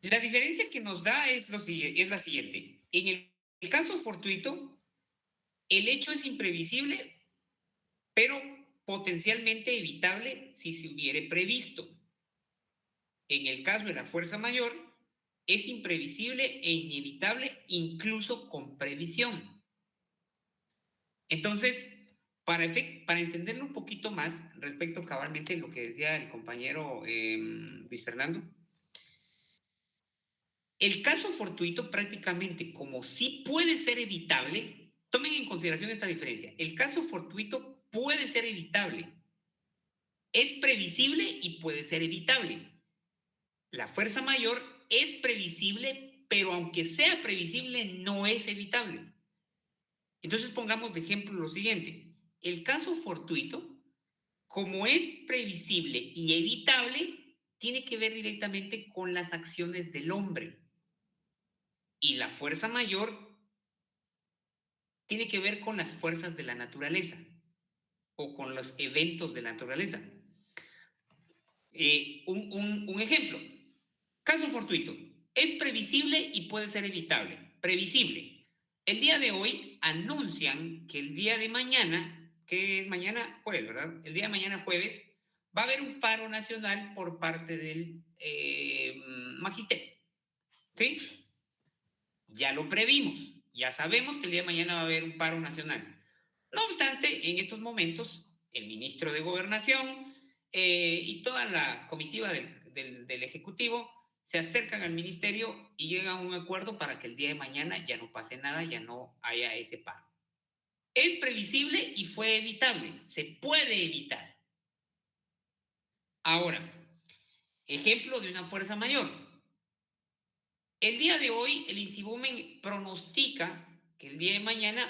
La diferencia que nos da es la siguiente. En el caso fortuito, el hecho es imprevisible, pero potencialmente evitable si se hubiere previsto. En el caso de la fuerza mayor, es imprevisible e inevitable incluso con previsión. Entonces, para entenderlo un poquito más respecto cabalmente a lo que decía el compañero Luis Fernando, el caso fortuito prácticamente, como sí puede ser evitable, tomen en consideración esta diferencia. El caso fortuito puede ser evitable, es previsible y puede ser evitable. La fuerza mayor es previsible, pero aunque sea previsible, no es evitable. Entonces pongamos de ejemplo lo siguiente. El caso fortuito, como es previsible y evitable, tiene que ver directamente con las acciones del hombre. Y la fuerza mayor tiene que ver con las fuerzas de la naturaleza o con los eventos de la naturaleza. Un ejemplo, caso fortuito, es previsible y puede ser evitable. Previsible. El día de hoy anuncian que el día de mañana, que es mañana jueves, ¿verdad? El día de mañana jueves va a haber un paro nacional por parte del magisterio. ¿Sí? Ya lo previmos. Ya sabemos que el día de mañana va a haber un paro nacional. No obstante, en estos momentos, el ministro de Gobernación y toda la comitiva del Ejecutivo se acercan al ministerio y llegan a un acuerdo para que el día de mañana ya no pase nada, ya no haya ese paro. Es previsible y fue evitable. Se puede evitar. Ahora, ejemplo de una fuerza mayor. El día de hoy, el INSIBUMEN pronostica que el día de mañana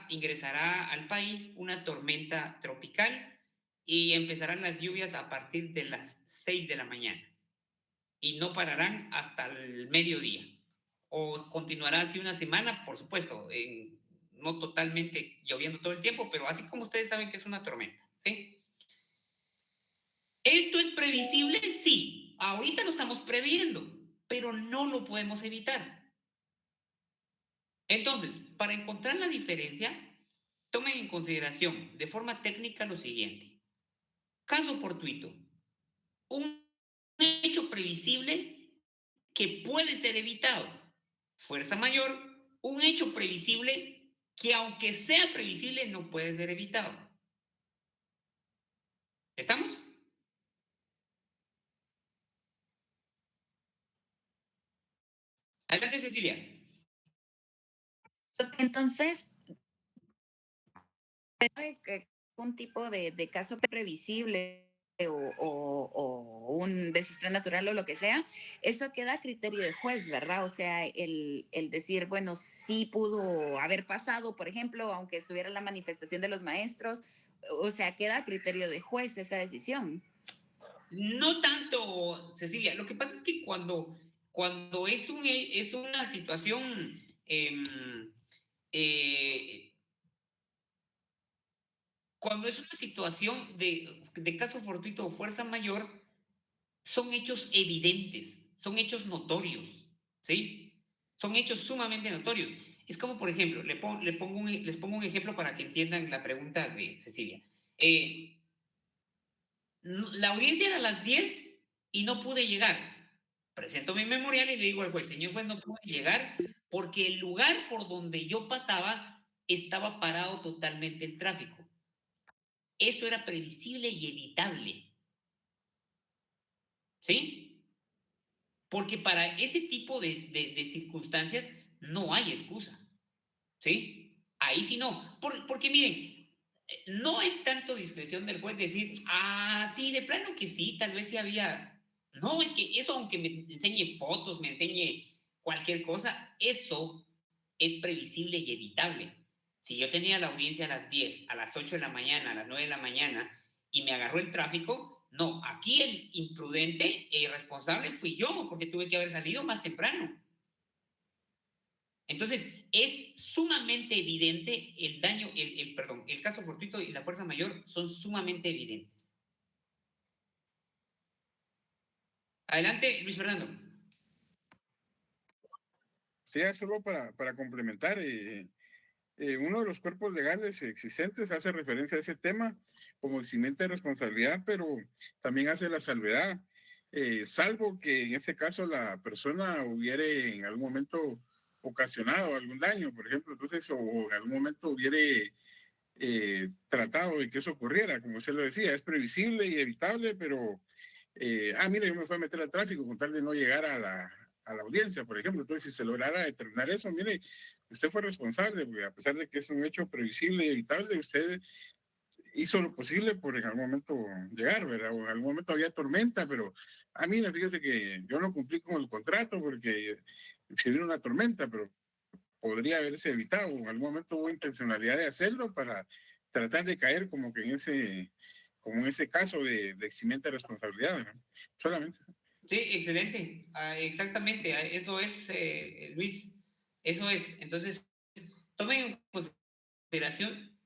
ingresará al país una tormenta tropical y empezarán las lluvias a partir de las 6 de la mañana y no pararán hasta el mediodía. O continuará así una semana, por supuesto, no totalmente lloviendo todo el tiempo, pero así como ustedes saben que es una tormenta, ¿sí? ¿Esto es previsible? Sí. Ahorita lo estamos previendo, pero no lo podemos evitar. Entonces, para encontrar la diferencia, tomen en consideración de forma técnica lo siguiente. Caso fortuito. Un hecho previsible que puede ser evitado. Fuerza mayor, un hecho previsible que aunque sea previsible no puede ser evitado. ¿Estamos? Adelante, Cecilia. Entonces, un tipo de caso previsible o un desastre natural o lo que sea, eso queda a criterio de juez, ¿verdad? O sea, el decir, bueno, sí pudo haber pasado, por ejemplo, aunque estuviera la manifestación de los maestros, o sea, queda a criterio de juez esa decisión. No tanto, Cecilia. Lo que pasa es que cuando es una situación cuando es una situación de caso fortuito o fuerza mayor, son hechos evidentes, son hechos notorios, ¿sí? Son hechos sumamente notorios. Es como, por ejemplo, les pongo un ejemplo para que entiendan la pregunta de Cecilia. La audiencia era a las 10 y no pude llegar. Presento mi memorial y le digo al juez, señor juez, no pude llegar porque el lugar por donde yo pasaba estaba parado totalmente el tráfico. Eso era previsible y evitable. ¿Sí? Porque para ese tipo de circunstancias no hay excusa. ¿Sí? Ahí sí no. Porque miren, no es tanto discreción del juez decir, sí, de plano que sí, tal vez sí había. No, es que eso, aunque me enseñe fotos, me enseñe cualquier cosa, eso es previsible y evitable. Si yo tenía la audiencia a las 10, a las 8 de la mañana, a las 9 de la mañana, y me agarró el tráfico, no, aquí el imprudente e irresponsable fui yo, porque tuve que haber salido más temprano. Entonces, es sumamente evidente el daño, el caso fortuito y la fuerza mayor son sumamente evidentes. Adelante, Luis Fernando. Sí, solo para complementar, uno de los cuerpos legales existentes hace referencia a ese tema como eximiente de responsabilidad, pero también hace la salvedad, salvo que en ese caso la persona hubiera en algún momento ocasionado algún daño, por ejemplo, entonces, o en algún momento hubiera tratado de que eso ocurriera, como usted lo decía, es previsible y evitable, pero, mire, yo me fui a meter al tráfico con tal de no llegar a la audiencia, por ejemplo, entonces si se lograra determinar eso, mire, usted fue responsable, porque a pesar de que es un hecho previsible y evitable, usted hizo lo posible por en algún momento llegar, ¿verdad? O en algún momento había tormenta, pero mire, fíjese que yo no cumplí con el contrato porque se vino una tormenta, pero podría haberse evitado. En algún momento hubo intencionalidad de hacerlo para tratar de caer como que en como en ese caso de eximiente de responsabilidad, ¿verdad? Solamente. Sí, excelente. Exactamente. Eso es, Luis. Eso es. Entonces, tomen en consideración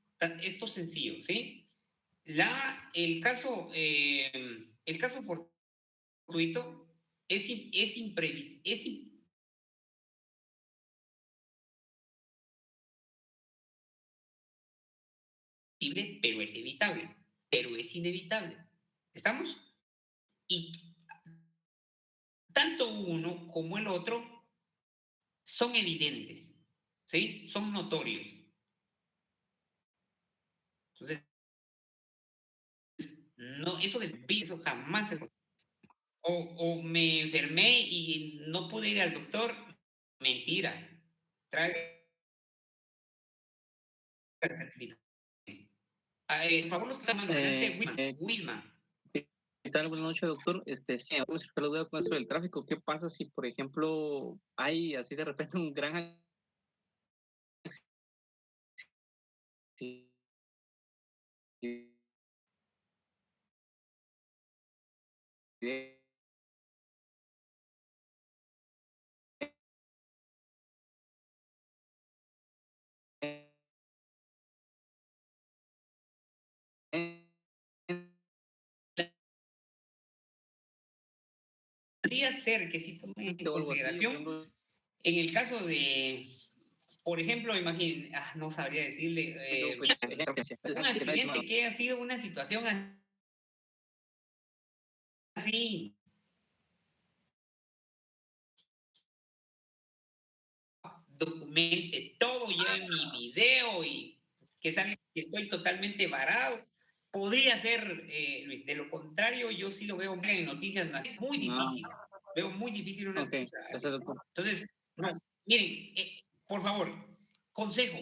esto sencillo, ¿sí? El caso fortuito es imprevisible, pero es evitable, pero es inevitable. ¿Estamos? Y tanto uno como el otro son evidentes, ¿sí? Son notorios. Entonces, no, eso del piso jamás se... O me enfermé y no pude ir al doctor. Mentira. Trae el certificado. Por favor, los que están adelante, Wilma. ¿Qué tal? Buenas noches, doctor. Sí, vamos a la duda con esto del tráfico. ¿Qué pasa si, por ejemplo, hay así de repente un gran accidente? Podría ser que sí tomen en consideración, en el caso de, por ejemplo, imagínense, no sabría decirle, un accidente que ha sido una situación así, documente todo ya en mi video y que salga que estoy totalmente varado. Podría ser, Luis, de lo contrario, yo sí lo veo en noticias muy difícil. Veo muy difícil una excusa así. Entonces, no, miren, por favor, consejo,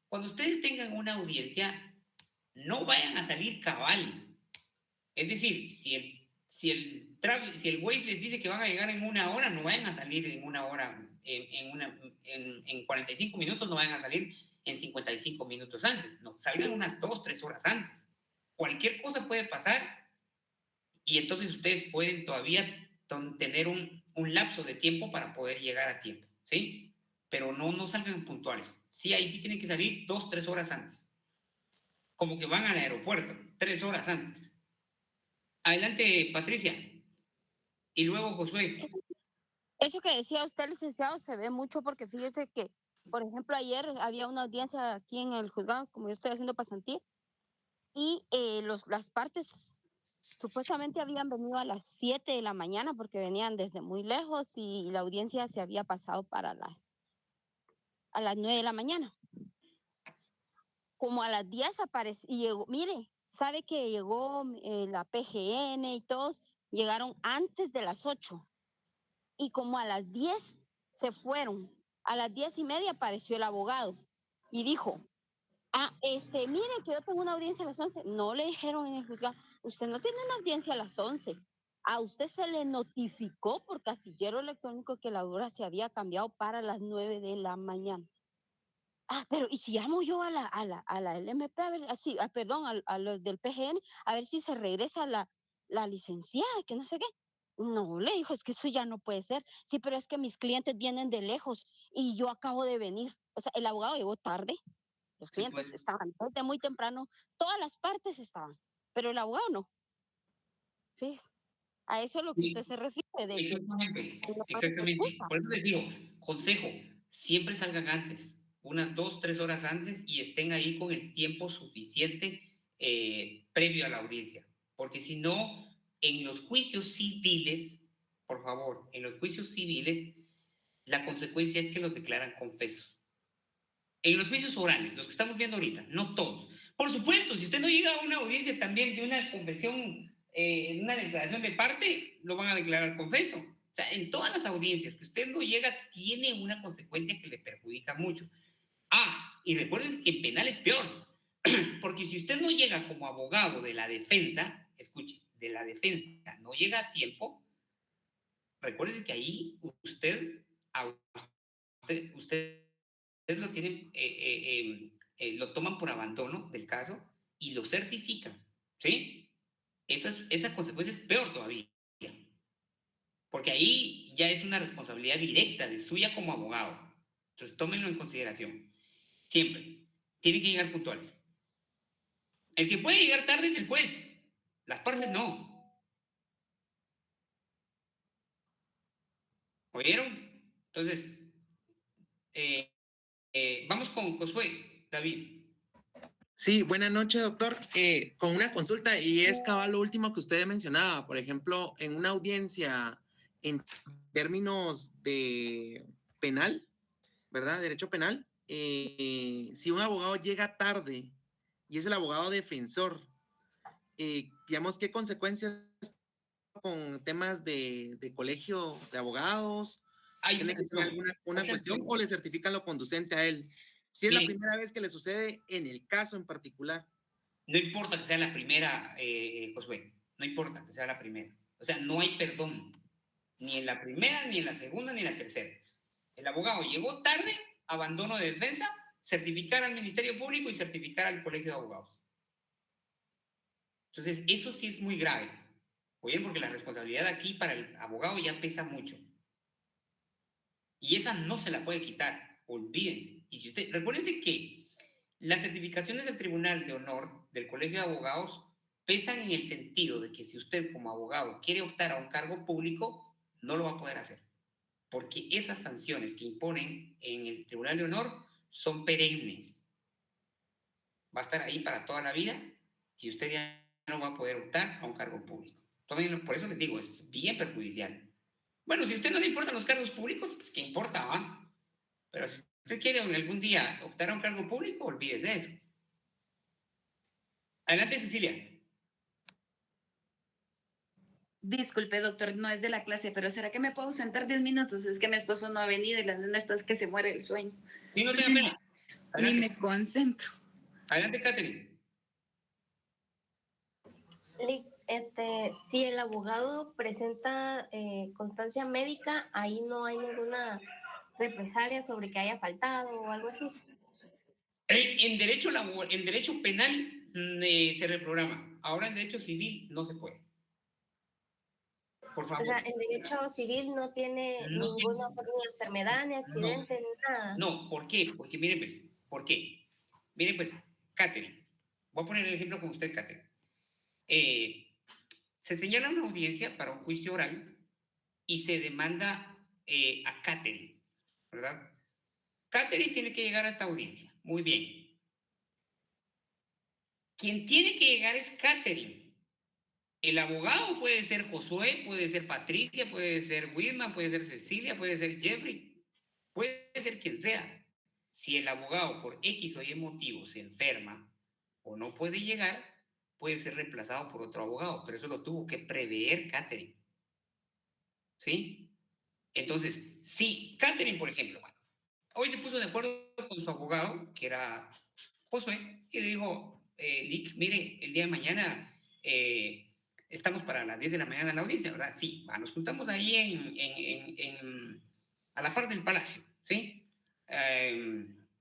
cuando ustedes tengan una audiencia, no vayan a salir cabal. Es decir, si el Waze les dice que van a llegar en 1 hora, no vayan a salir en 1 hora, en 45 minutos, no vayan a salir en 55 minutos antes. No, salgan unas 2, 3 horas antes. Cualquier cosa puede pasar y entonces ustedes pueden todavía tener un lapso de tiempo para poder llegar a tiempo, ¿sí? Pero no salgan puntuales. Sí, ahí sí tienen que salir 2, 3 horas antes. Como que van al aeropuerto, 3 horas antes. Adelante, Patricia. Y luego Josué. Eso que decía usted, licenciado, se ve mucho porque fíjese que, por ejemplo, ayer había una audiencia aquí en el juzgado, como yo estoy haciendo pasantía, y las partes supuestamente habían venido a las 7 de la mañana porque venían desde muy lejos y la audiencia se había pasado para a las 9 de la mañana. Como a las 10 apareció y llegó, mire, sabe que llegó la PGN y todos llegaron antes de las 8 y como a las 10 se fueron. A las 10:30 apareció el abogado y dijo, mire que yo tengo una audiencia a las 11. No le dijeron en el juzgado, usted no tiene una audiencia a las 11. A usted se le notificó por casillero electrónico que la hora se había cambiado para las 9 de la mañana. Pero ¿y si llamo yo a la LMP, a ver, perdón, a los del PGN, a ver si se regresa la licenciada, que no sé qué? No, le dijo, es que eso ya no puede ser. Sí, pero es que mis clientes vienen de lejos y yo acabo de venir. O sea, el abogado llegó tarde, los clientes estaban desde muy temprano, todas las partes estaban, pero el abogado no. Sí, a eso es lo que usted se refiere. Exactamente, exactamente. Por eso les digo, consejo, siempre salgan antes, unas 2, 3 horas antes y estén ahí con el tiempo suficiente previo a la audiencia. Porque si no, en los juicios civiles, por favor, en los juicios civiles, la consecuencia es que los declaran confesos. En los juicios orales, los que estamos viendo ahorita, no todos. Por supuesto, si usted no llega a una audiencia también de una confesión, una declaración de parte, lo van a declarar confeso. O sea, en todas las audiencias que usted no llega, tiene una consecuencia que le perjudica mucho. Y recuerden que en penal es peor, porque si usted no llega como abogado de la defensa, escuche, de la defensa, no llega a tiempo, recuerden que ahí usted lo tienen, lo toman por abandono del caso y lo certifican, ¿sí? esa consecuencia es peor todavía. Porque ahí ya es una responsabilidad directa de suya como abogado. Entonces, tómenlo en consideración. Siempre. Tienen que llegar puntuales. El que puede llegar tarde es el juez. Las partes no. ¿Oyeron? Entonces, vamos con Josué, David. Sí, buenas noches, doctor. Con una consulta, y es cabal lo último que usted mencionaba. Por ejemplo, en una audiencia en términos de penal, ¿verdad? Derecho penal, si un abogado llega tarde y es el abogado defensor, digamos, ¿qué consecuencias con temas de colegio de abogados? ¿Tiene que ser alguna una cuestión o le certifican lo conducente a él? Si es la primera vez que le sucede en el caso en particular. No importa que sea la primera, Josué, no importa que sea la primera. O sea, no hay perdón, ni en la primera, ni en la segunda, ni en la tercera. El abogado llegó tarde, abandono de defensa, certificar al Ministerio Público y certificar al Colegio de Abogados. Entonces, eso sí es muy grave. Oye, porque la responsabilidad aquí para el abogado ya pesa mucho. Y esa no se la puede quitar, olvídense. Y si usted, recuérdense que las certificaciones del Tribunal de Honor del Colegio de Abogados pesan en el sentido de que si usted como abogado quiere optar a un cargo público, no lo va a poder hacer. Porque esas sanciones que imponen en el Tribunal de Honor son perennes. Va a estar ahí para toda la vida y usted ya no va a poder optar a un cargo público. Por eso les digo, es bien perjudicial. Bueno, si a usted no le importan los cargos públicos, pues qué importa, ¿va? Pero si usted quiere algún día optar a un cargo público, olvídese de eso. Adelante, Cecilia. Disculpe, doctor, no es de la clase, pero ¿será que me puedo sentar 10 minutos? Es que mi esposo no ha venido y la nena está que se muere el sueño. Sí, no tenga pena. Ni me concentro. Adelante, Catherine. Si el abogado presenta constancia médica, ahí no hay ninguna represalia sobre que haya faltado o algo así. En derecho penal se reprograma. Ahora en derecho civil no se puede. Por favor. O sea, en derecho civil no tiene ninguna ni enfermedad, ni accidente, ni nada. No, ¿por qué? Porque miren pues, ¿por qué? Miren pues, Catherine, voy a poner el ejemplo con usted, Catherine. Se señala una audiencia para un juicio oral y se demanda a Catherine, ¿verdad? Catherine tiene que llegar a esta audiencia. Muy bien. Quien tiene que llegar es Catherine. El abogado puede ser Josué, puede ser Patricia, puede ser Wilma, puede ser Cecilia, puede ser Jeffrey, puede ser quien sea. Si el abogado por X o Y motivo se enferma o no puede llegar, puede ser reemplazado por otro abogado, pero eso lo tuvo que prever Catherine. ¿Sí? Entonces, si Catherine, por ejemplo, hoy se puso de acuerdo con su abogado, que era Josué, y le dijo, Nick, mire, el día de mañana estamos para las 10 de la mañana en la audiencia, ¿verdad? Sí, nos juntamos ahí a la par del palacio, ¿sí?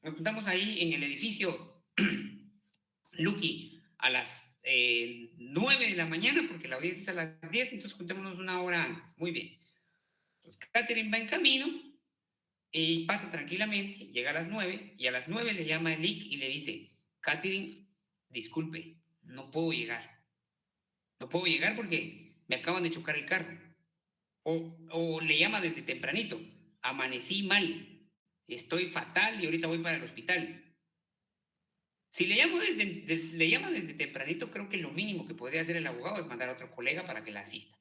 Nos juntamos ahí en el edificio Lucky a las 9 de la mañana, porque la audiencia es a las 10, entonces juntémonos una hora antes. Muy bien. Entonces, Catherine va en camino y pasa tranquilamente, llega a las 9, y a las 9 le llama a Nick y le dice, Catherine, disculpe, no puedo llegar. No puedo llegar porque me acaban de chocar el carro. O le llama desde tempranito, amanecí mal, estoy fatal y ahorita voy para el hospital. Si le llama desde tempranito, creo que lo mínimo que podría hacer el abogado es mandar a otro colega para que la asista.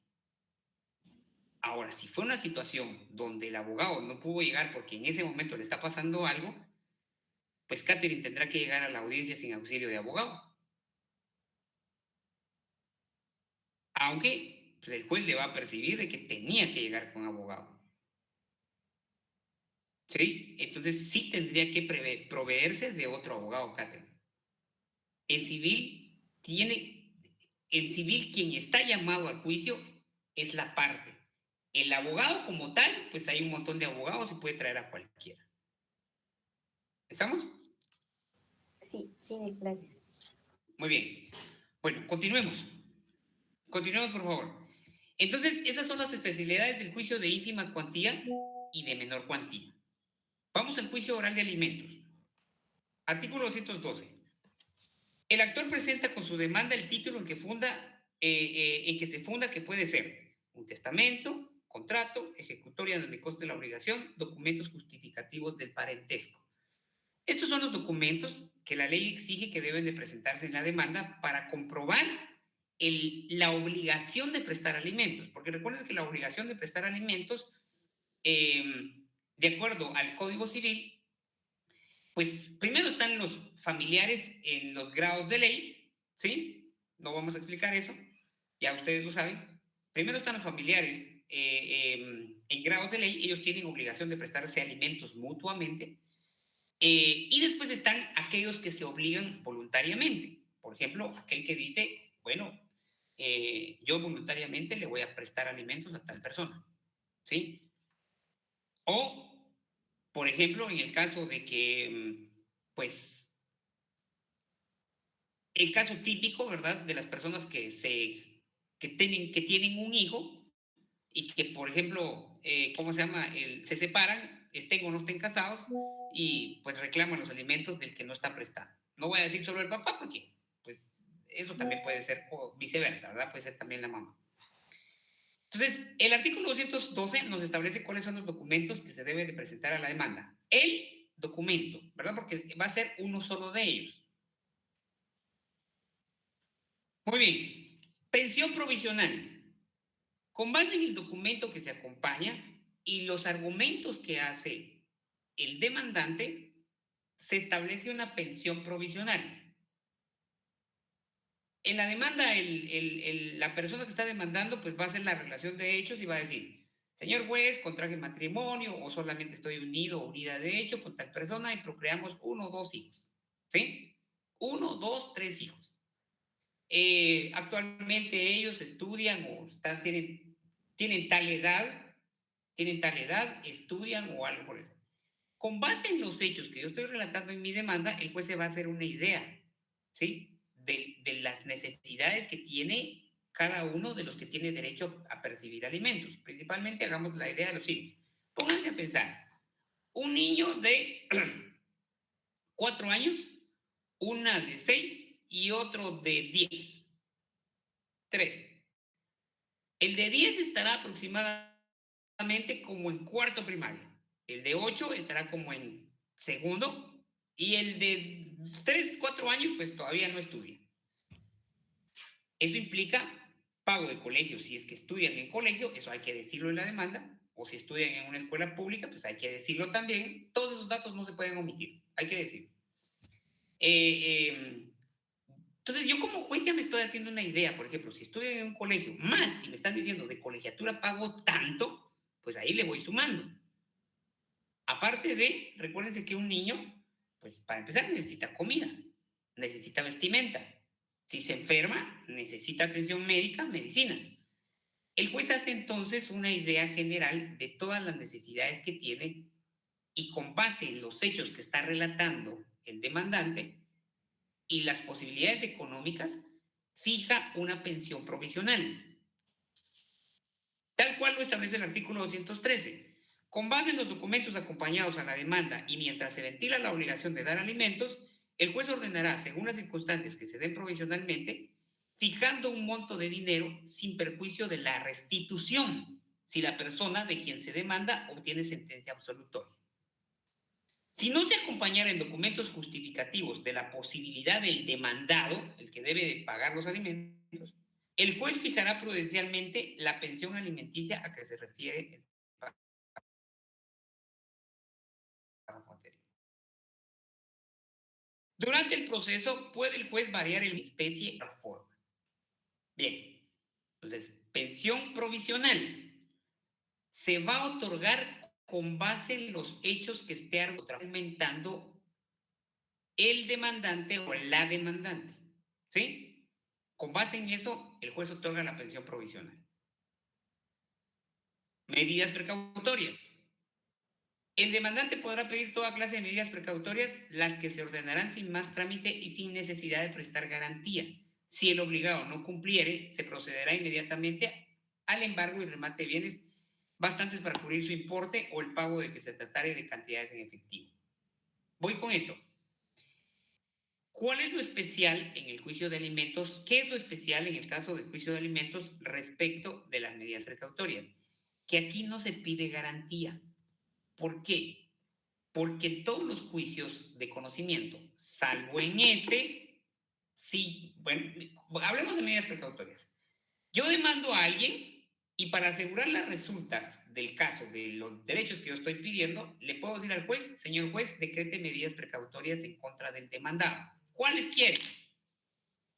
Ahora, si fue una situación donde el abogado no pudo llegar porque en ese momento le está pasando algo, pues Catherine tendrá que llegar a la audiencia sin auxilio de abogado. Aunque pues, el juez le va a percibir de que tenía que llegar con abogado. ¿Sí? Entonces sí tendría que proveerse de otro abogado, Catherine. El civil quien está llamado al juicio es la parte. El abogado como tal, pues hay un montón de abogados y puede traer a cualquiera. ¿Estamos? Sí, gracias. Muy bien. Bueno, continuemos. Continuemos, por favor. Entonces, esas son las especialidades del juicio de ínfima cuantía y de menor cuantía. Vamos al juicio oral de alimentos. Artículo 212. El actor presenta con su demanda el título en que se funda, que puede ser un testamento, contrato, ejecutoria donde conste la obligación, documentos justificativos del parentesco. Estos son los documentos que la ley exige que deben de presentarse en la demanda para comprobar la obligación de prestar alimentos, porque recuerden que la obligación de prestar alimentos, de acuerdo al Código Civil, pues primero están los familiares en los grados de ley, ¿sí? No vamos a explicar eso, ya ustedes lo saben. Primero están los familiares en grados de ley, ellos tienen obligación de prestarse alimentos mutuamente, y después están aquellos que se obligan voluntariamente. Por ejemplo, aquel que dice, bueno, yo voluntariamente le voy a prestar alimentos a tal persona, ¿sí? O, por ejemplo, en el caso de que, pues, el caso típico, ¿verdad? De las personas que tienen un hijo y que, por ejemplo, ¿cómo se llama? Se separan, estén o no estén casados, y pues reclaman los alimentos del que no está prestando. No voy a decir solo el papá porque, pues, eso también puede ser, o viceversa, ¿verdad? Puede ser también la mamá. Entonces, el artículo 212 nos establece cuáles son los documentos que se deben de presentar a la demanda. El documento, ¿verdad? Porque va a ser uno solo de ellos. Muy bien. Pensión provisional. Con base en el documento que se acompaña y los argumentos que hace el demandante, se establece una pensión provisional. En la demanda, la persona que está demandando, pues va a hacer la relación de hechos y va a decir, señor juez, contraje matrimonio o solamente estoy unido o unida de hecho con tal persona y procreamos 1 o 2 hijos. ¿Sí? 1, 2, 3 hijos. Actualmente ellos estudian o tienen tal edad, estudian o algo por eso. Con base en los hechos que yo estoy relatando en mi demanda, el juez se va a hacer una idea, ¿sí? De las necesidades que tiene cada uno de los que tiene derecho a percibir alimentos. Principalmente hagamos la idea de los hijos. Pónganse a pensar, un niño de 4 años, una de 6 y otro de 10. 3. El de 10 estará aproximadamente como en cuarto primaria. El de 8 estará como en segundo. Y el de 3, 4 años, pues todavía no estudia. Eso implica pago de colegio. Si es que estudian en colegio, eso hay que decirlo en la demanda. O si estudian en una escuela pública, pues hay que decirlo también. Todos esos datos no se pueden omitir. Hay que decirlo. Entonces, yo como juez ya me estoy haciendo una idea. Por ejemplo, si estudian en un colegio, más si me están diciendo de colegiatura pago tanto, pues ahí le voy sumando. Aparte de, recuérdense que un niño, pues para empezar necesita comida, necesita vestimenta. Si se enferma, necesita atención médica, medicinas. El juez hace entonces una idea general de todas las necesidades que tiene y con base en los hechos que está relatando el demandante y las posibilidades económicas, fija una pensión provisional. Tal cual lo establece el artículo 213. Con base en los documentos acompañados a la demanda y mientras se ventila la obligación de dar alimentos, el juez ordenará, según las circunstancias que se den provisionalmente, fijando un monto de dinero sin perjuicio de la restitución, si la persona de quien se demanda obtiene sentencia absolutoria. Si no se acompañara en documentos justificativos de la posibilidad del demandado, el que debe de pagar los alimentos, el juez fijará prudencialmente la pensión alimenticia a que se refiere el párrafo anterior. Durante el proceso puede el juez variar en especie o forma. Bien, entonces, pensión provisional se va a otorgar con base en los hechos que esté argumentando el demandante o la demandante, ¿sí? Con base en eso, el juez otorga la pensión provisional. Medidas precautorias. El demandante podrá pedir toda clase de medidas precautorias, las que se ordenarán sin más trámite y sin necesidad de prestar garantía, Si el obligado no cumpliere, se procederá inmediatamente al embargo y remate de bienes bastantes para cubrir su importe o el pago de que se tratare de cantidades en efectivo. Voy con esto. ¿Cuál es lo especial en el juicio de alimentos? ¿Qué es lo especial en el caso del juicio de alimentos respecto de las medidas precautorias? Que aquí no se pide garantía. ¿Por qué? Porque en todos los juicios de conocimiento, salvo en este, sí, bueno, hablemos de medidas precautorias. Yo demando a alguien y para asegurar las resultas del caso, de los derechos que yo estoy pidiendo, le puedo decir al juez, señor juez, decrete medidas precautorias en contra del demandado. ¿Cuáles quiere?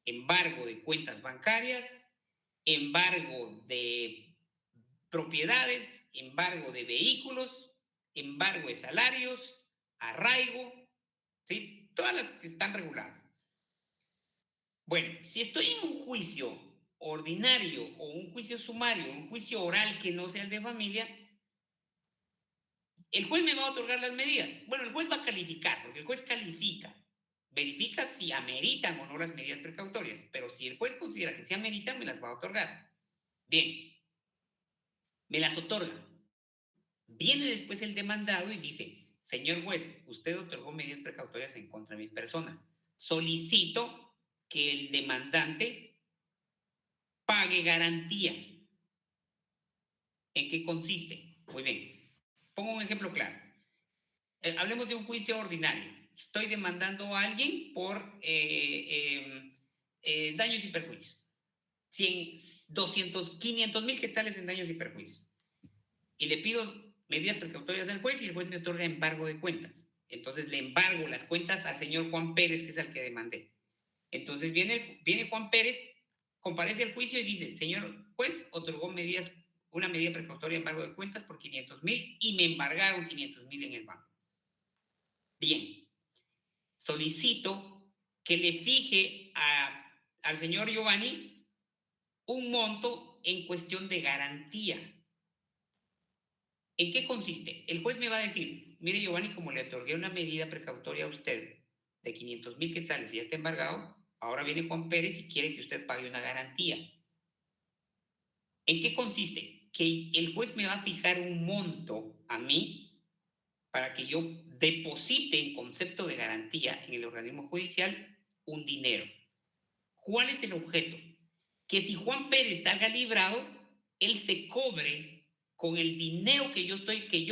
Embargo de cuentas bancarias, embargo de propiedades, embargo de vehículos, embargo de salarios, arraigo, ¿sí? Todas las que están reguladas. Bueno, si estoy en un juicio ordinario o un juicio sumario, un juicio oral que no sea el de familia, el juez me va a otorgar las medidas. Bueno, el juez va a calificar, porque el juez califica, verifica si ameritan o no las medidas precautorias, pero si el juez considera que sí ameritan, me las va a otorgar. Bien, me las otorga. Viene después el demandado y dice, señor juez, usted otorgó medidas precautorias en contra de mi persona. Solicito que el demandante pague garantía. ¿En qué consiste? Muy bien. Pongo un ejemplo claro. Hablemos de un juicio ordinario. Estoy demandando a alguien por daños y perjuicios. 500,000 quetzales en daños y perjuicios. Y le pido medidas precautorias al juez y el juez me otorga embargo de cuentas. Entonces le embargo las cuentas al señor Juan Pérez, que es al que demandé. Entonces viene Juan Pérez, comparece al juicio y dice, señor juez, otorgó una medida precautoria de embargo de cuentas por 500,000 y me embargaron 500,000 en el banco. Bien, solicito que le fije al señor Giovanni un monto en cuestión de garantía. ¿En qué consiste? El juez me va a decir, mire Giovanni, como le otorgué una medida precautoria a usted de 500,000 quetzales y ya está embargado, ahora viene Juan Pérez y quiere que usted pague una garantía. ¿En qué consiste? Que el juez me va a fijar un monto a mí para que yo deposite en concepto de garantía en el organismo judicial un dinero. ¿Cuál es el objeto? Que si Juan Pérez salga librado, él se cobre con el dinero que yo,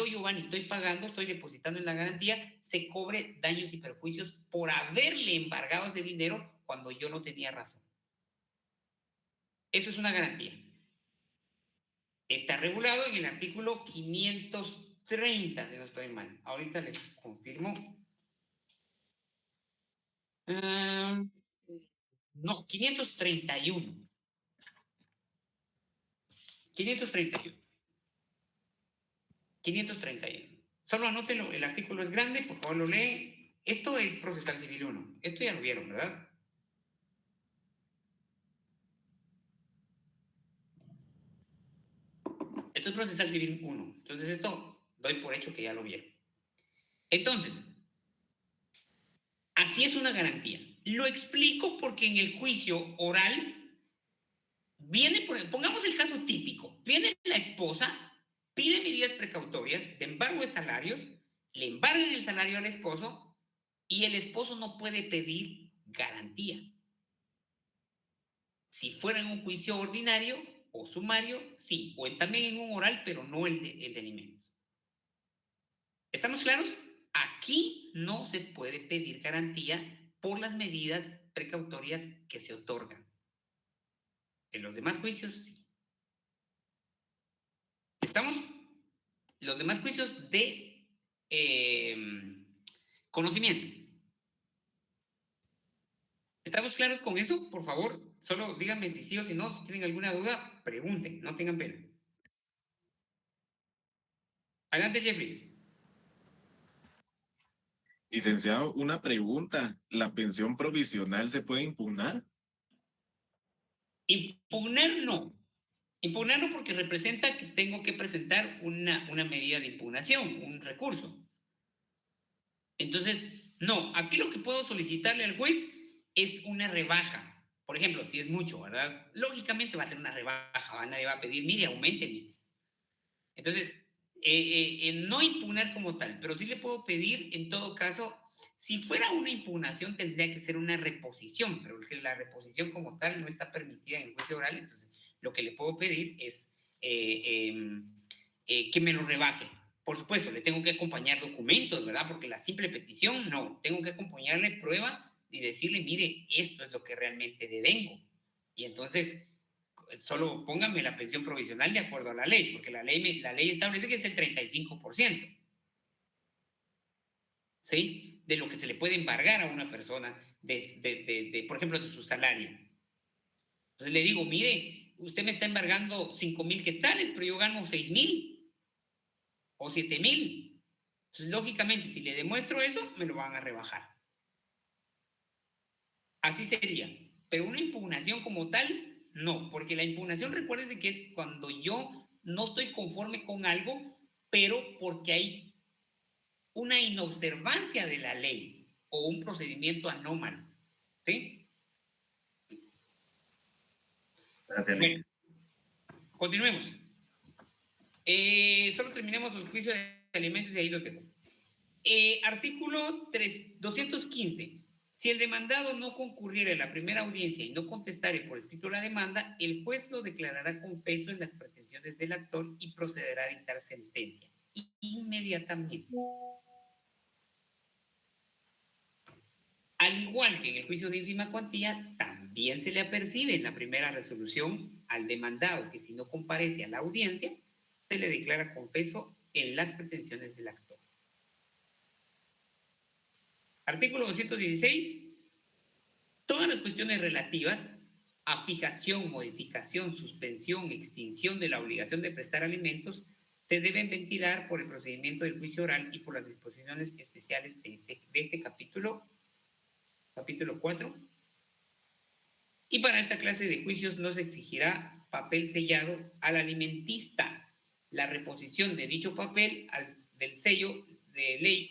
Giovanni, estoy pagando, estoy depositando en la garantía, se cobre daños y perjuicios por haberle embargado ese dinero cuando yo no tenía razón. Eso es una garantía. Está regulado en el artículo 530, si no estoy mal. Ahorita les confirmo. No, 531. 531. Solo anótenlo, el artículo es grande, por favor lo leen. Esto es procesal civil 1. Esto ya lo vieron, ¿verdad? Esto es procesal civil 1. Entonces esto doy por hecho que ya lo vieron. Entonces, así es una garantía. Lo explico porque en el juicio oral pongamos el caso típico. Viene la esposa, pide medidas precautorias de embargo de salarios, le embargan el salario al esposo y el esposo no puede pedir garantía. Si fuera en un juicio ordinario o sumario, sí, o también en un oral, pero no el de alimentos. ¿Estamos claros? Aquí no se puede pedir garantía por las medidas precautorias que se otorgan. En los demás juicios, sí. ¿Estamos? Los demás juicios de conocimiento. ¿Estamos claros con eso? Por favor, solo díganme si sí o si no. Si tienen alguna duda, pregunten, no tengan pena. Adelante, Jeffrey. Licenciado, una pregunta. ¿La pensión provisional se puede impugnar? Impugnar no. Impugnar no porque representa que tengo que presentar una medida de impugnación, un recurso. Entonces, no. Aquí lo que puedo solicitarle al juez es una rebaja Por ejemplo, si es mucho, ¿verdad? Lógicamente va a ser una rebaja, nadie va a pedir, mire, aumentenme. Entonces, no impugnar como tal, pero sí le puedo pedir, en todo caso, si fuera una impugnación tendría que ser una reposición, pero la reposición como tal no está permitida en el juicio oral, entonces lo que le puedo pedir es que me lo rebaje. Por supuesto, le tengo que acompañar documentos, ¿verdad? Porque la simple petición, no. Tengo que acompañarle prueba y decirle, mire, esto es lo que realmente devengo. Y entonces, solo póngame la pensión provisional de acuerdo a la ley, porque la ley establece que es el 35%. ¿Sí? De lo que se le puede embargar a una persona, por ejemplo, de su salario. Entonces le digo, mire, usted me está embargando 5,000 quetzales, pero yo gano 6,000 o 7,000. Entonces, lógicamente, si le demuestro eso, me lo van a rebajar. Así sería. Pero una impugnación como tal, no, porque la impugnación, recuérdese que es cuando yo no estoy conforme con algo, pero porque hay una inobservancia de la ley o un procedimiento anómalo. ¿Sí? Gracias. Bueno, continuemos. Solo terminemos el juicio de alimentos y ahí lo dejo. Artículo 215. Si el demandado no concurriera en la primera audiencia y no contestare por escrito la demanda, el juez lo declarará confeso en las pretensiones del actor y procederá a dictar sentencia inmediatamente. Al igual que en el juicio de ínfima cuantía, también se le apercibe en la primera resolución al demandado que si no comparece a la audiencia, se le declara confeso en las pretensiones del actor. Artículo 216. Todas las cuestiones relativas a fijación, modificación, suspensión, extinción de la obligación de prestar alimentos se deben ventilar por el procedimiento del juicio oral y por las disposiciones especiales de este capítulo 4. Y para esta clase de juicios no se exigirá papel sellado al alimentista. La reposición de dicho papel del sello de ley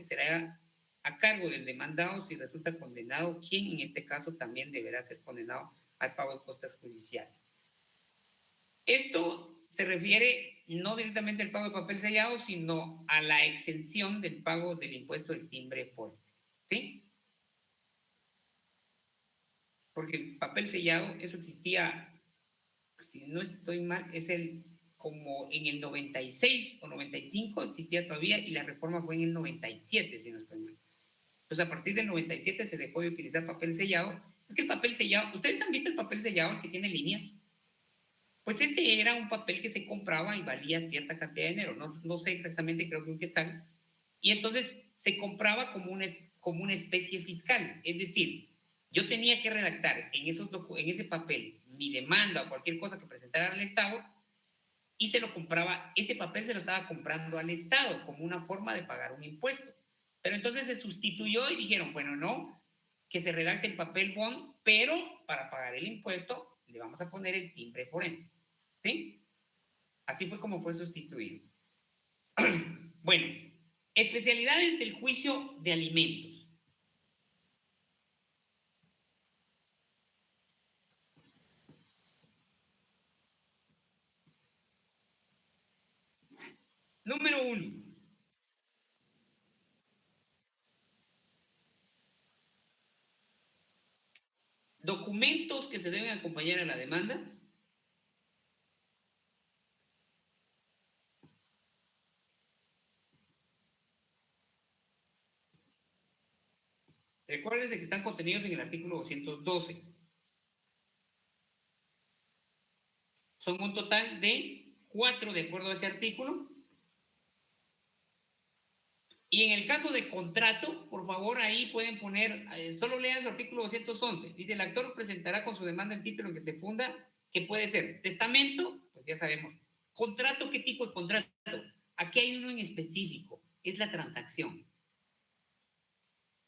será a cargo del demandado si resulta condenado, quien en este caso también deberá ser condenado al pago de costas judiciales. Esto se refiere no directamente al pago de papel sellado, sino a la exención del pago del impuesto de timbre forense. ¿Sí? Porque el papel sellado, eso existía, si no estoy mal, como en el 96 o 95 existía todavía y la reforma fue en el 97, si no estoy mal. Entonces, a partir del 97 se dejó de utilizar papel sellado. Es que el papel sellado, ¿ustedes han visto el papel sellado, el que tiene líneas? Pues ese era un papel que se compraba y valía cierta cantidad de dinero. No sé exactamente, creo que un quetzal. Y entonces se compraba como una especie fiscal. Es decir, yo tenía que redactar en ese papel mi demanda o cualquier cosa que presentara al Estado y se lo compraba, ese papel se lo estaba comprando al Estado como una forma de pagar un impuesto. Pero entonces se sustituyó y dijeron, bueno, no, que se redacte el papel bond, pero para pagar el impuesto le vamos a poner el timbre forense. ¿Sí? Así fue como fue sustituido. Bueno, especialidades del juicio de alimentos. Número 1. Documentos que se deben acompañar a la demanda. Recuerden que están contenidos en el artículo 212. Son un total de 4 de acuerdo a ese artículo. Y en el caso de contrato, por favor, ahí pueden poner, solo lean su artículo 211. Dice, el actor presentará con su demanda el título en que se funda, que puede ser testamento, pues ya sabemos. Contrato, ¿qué tipo de contrato? Aquí hay uno en específico, es la transacción.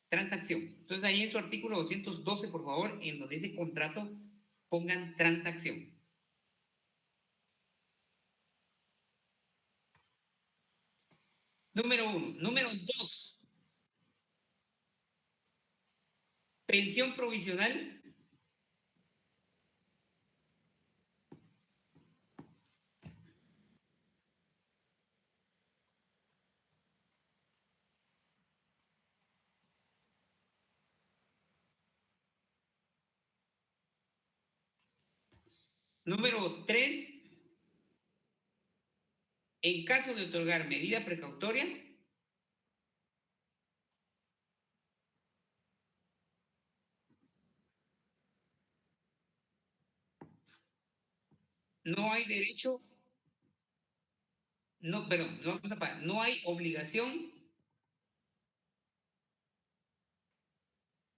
Transacción. Entonces ahí en su artículo 212, por favor, en donde dice contrato, pongan transacción. Número 1. Número 2. Pensión provisional Número 3, en caso de otorgar medida precautoria, no hay derecho, no, perdón, no, vamos a parar, no hay obligación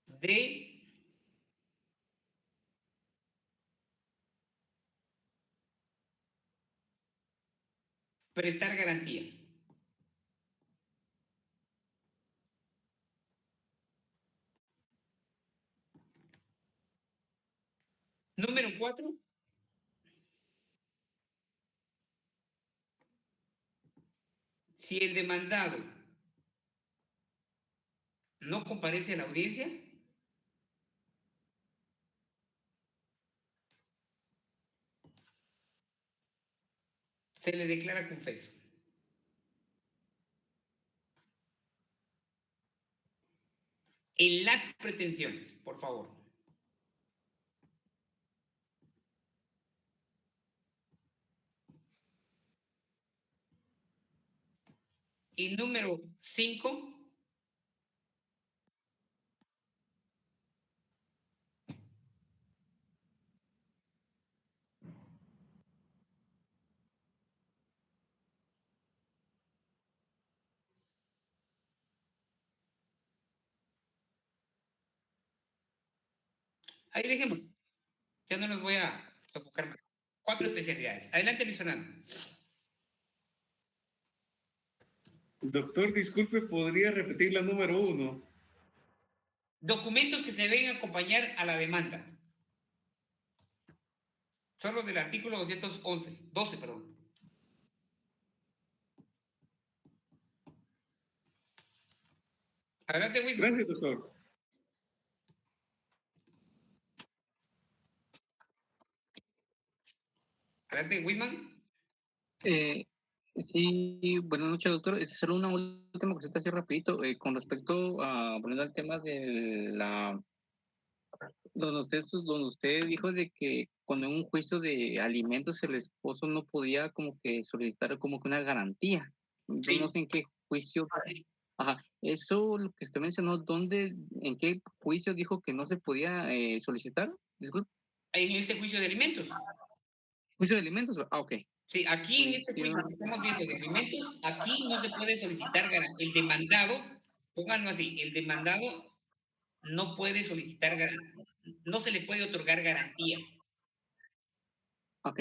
de prestar garantía. Número 4, si el demandado no comparece a la audiencia, se le declara confeso. En las pretensiones, por favor. Y número 5, ahí dejemos. Ya no los voy a sofocar más. 4 especialidades. Adelante, Luis Fernando. Doctor, disculpe, ¿podría repetir la número 1? Documentos que se deben acompañar a la demanda. Son los del artículo 12, perdón. Adelante, Wilson. Gracias, doctor. Adelante, Whitman. Sí, buenas noches, doctor. Es solo una última cosita así rapidito. Con respecto a, volviendo al tema de la... donde usted dijo de que cuando en un juicio de alimentos el esposo no podía como que solicitar como que una garantía. Yo no sé en qué juicio... Ajá, eso lo que usted mencionó, en qué juicio dijo que no se podía solicitar? Disculpe. En este juicio de alimentos. ¿Juicio de alimentos? Ah, ok. Sí, aquí en este juicio que estamos viendo de alimentos, aquí no se puede solicitar garantía. El demandado, pónganlo así, el demandado no puede solicitar garantía, no se le puede otorgar garantía. Ok,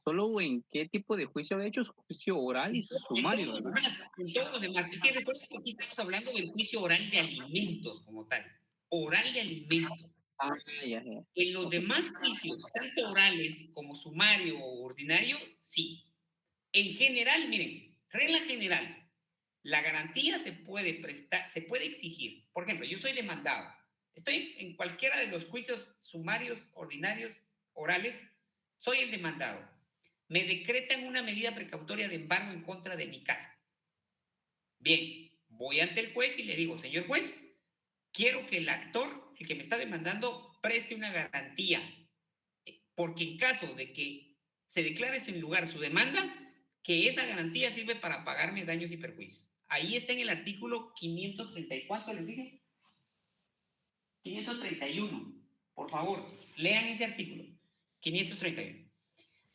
¿solo en qué tipo de juicio de hechos? Juicio oral y sumario, ¿verdad? En todos los demás. Es que recuerda que aquí estamos hablando del juicio oral de alimentos como tal. Oral de alimentos. Ah, ya. En los demás juicios, tanto orales como sumario o ordinario, sí. En general, miren, regla general, la garantía se puede prestar, se puede exigir. Por ejemplo, yo soy demandado. Estoy en cualquiera de los juicios sumarios, ordinarios, orales, soy el demandado. Me decretan una medida precautoria de embargo en contra de mi casa. Bien, voy ante el juez y le digo, señor juez, quiero que el actor, el que me está demandando, preste una garantía, porque en caso de que se declare sin lugar su demanda, que esa garantía sirve para pagarme daños y perjuicios. Ahí está en el artículo 530, ¿cuánto les dije? 531. Por favor, lean ese artículo. 531.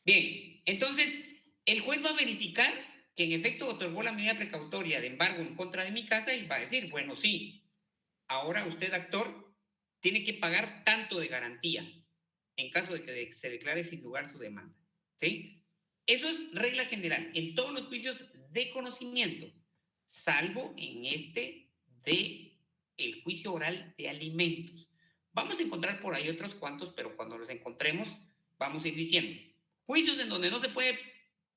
Bien, entonces, el juez va a verificar que en efecto otorgó la medida precautoria de embargo en contra de mi casa y va a decir, bueno, sí, ahora usted, actor, tiene que pagar tanto de garantía en caso de que se declare sin lugar su demanda. ¿Sí? Eso es regla general en todos los juicios de conocimiento, salvo en este de el juicio oral de alimentos. Vamos a encontrar por ahí otros cuantos, pero cuando los encontremos, vamos a ir diciendo. Juicios en donde no se puede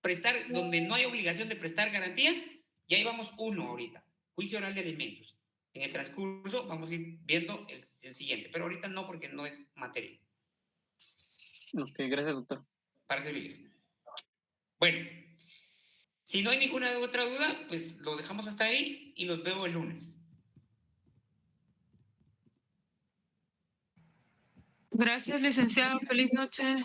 prestar, donde no hay obligación de prestar garantía, ya llevamos uno ahorita, juicio oral de alimentos. En el transcurso vamos a ir viendo el siguiente, pero ahorita no porque no es materia. Ok, gracias, doctor. Para servirles. Bueno, si no hay ninguna otra duda, pues lo dejamos hasta ahí y los veo el lunes. Gracias, licenciado. Feliz noche.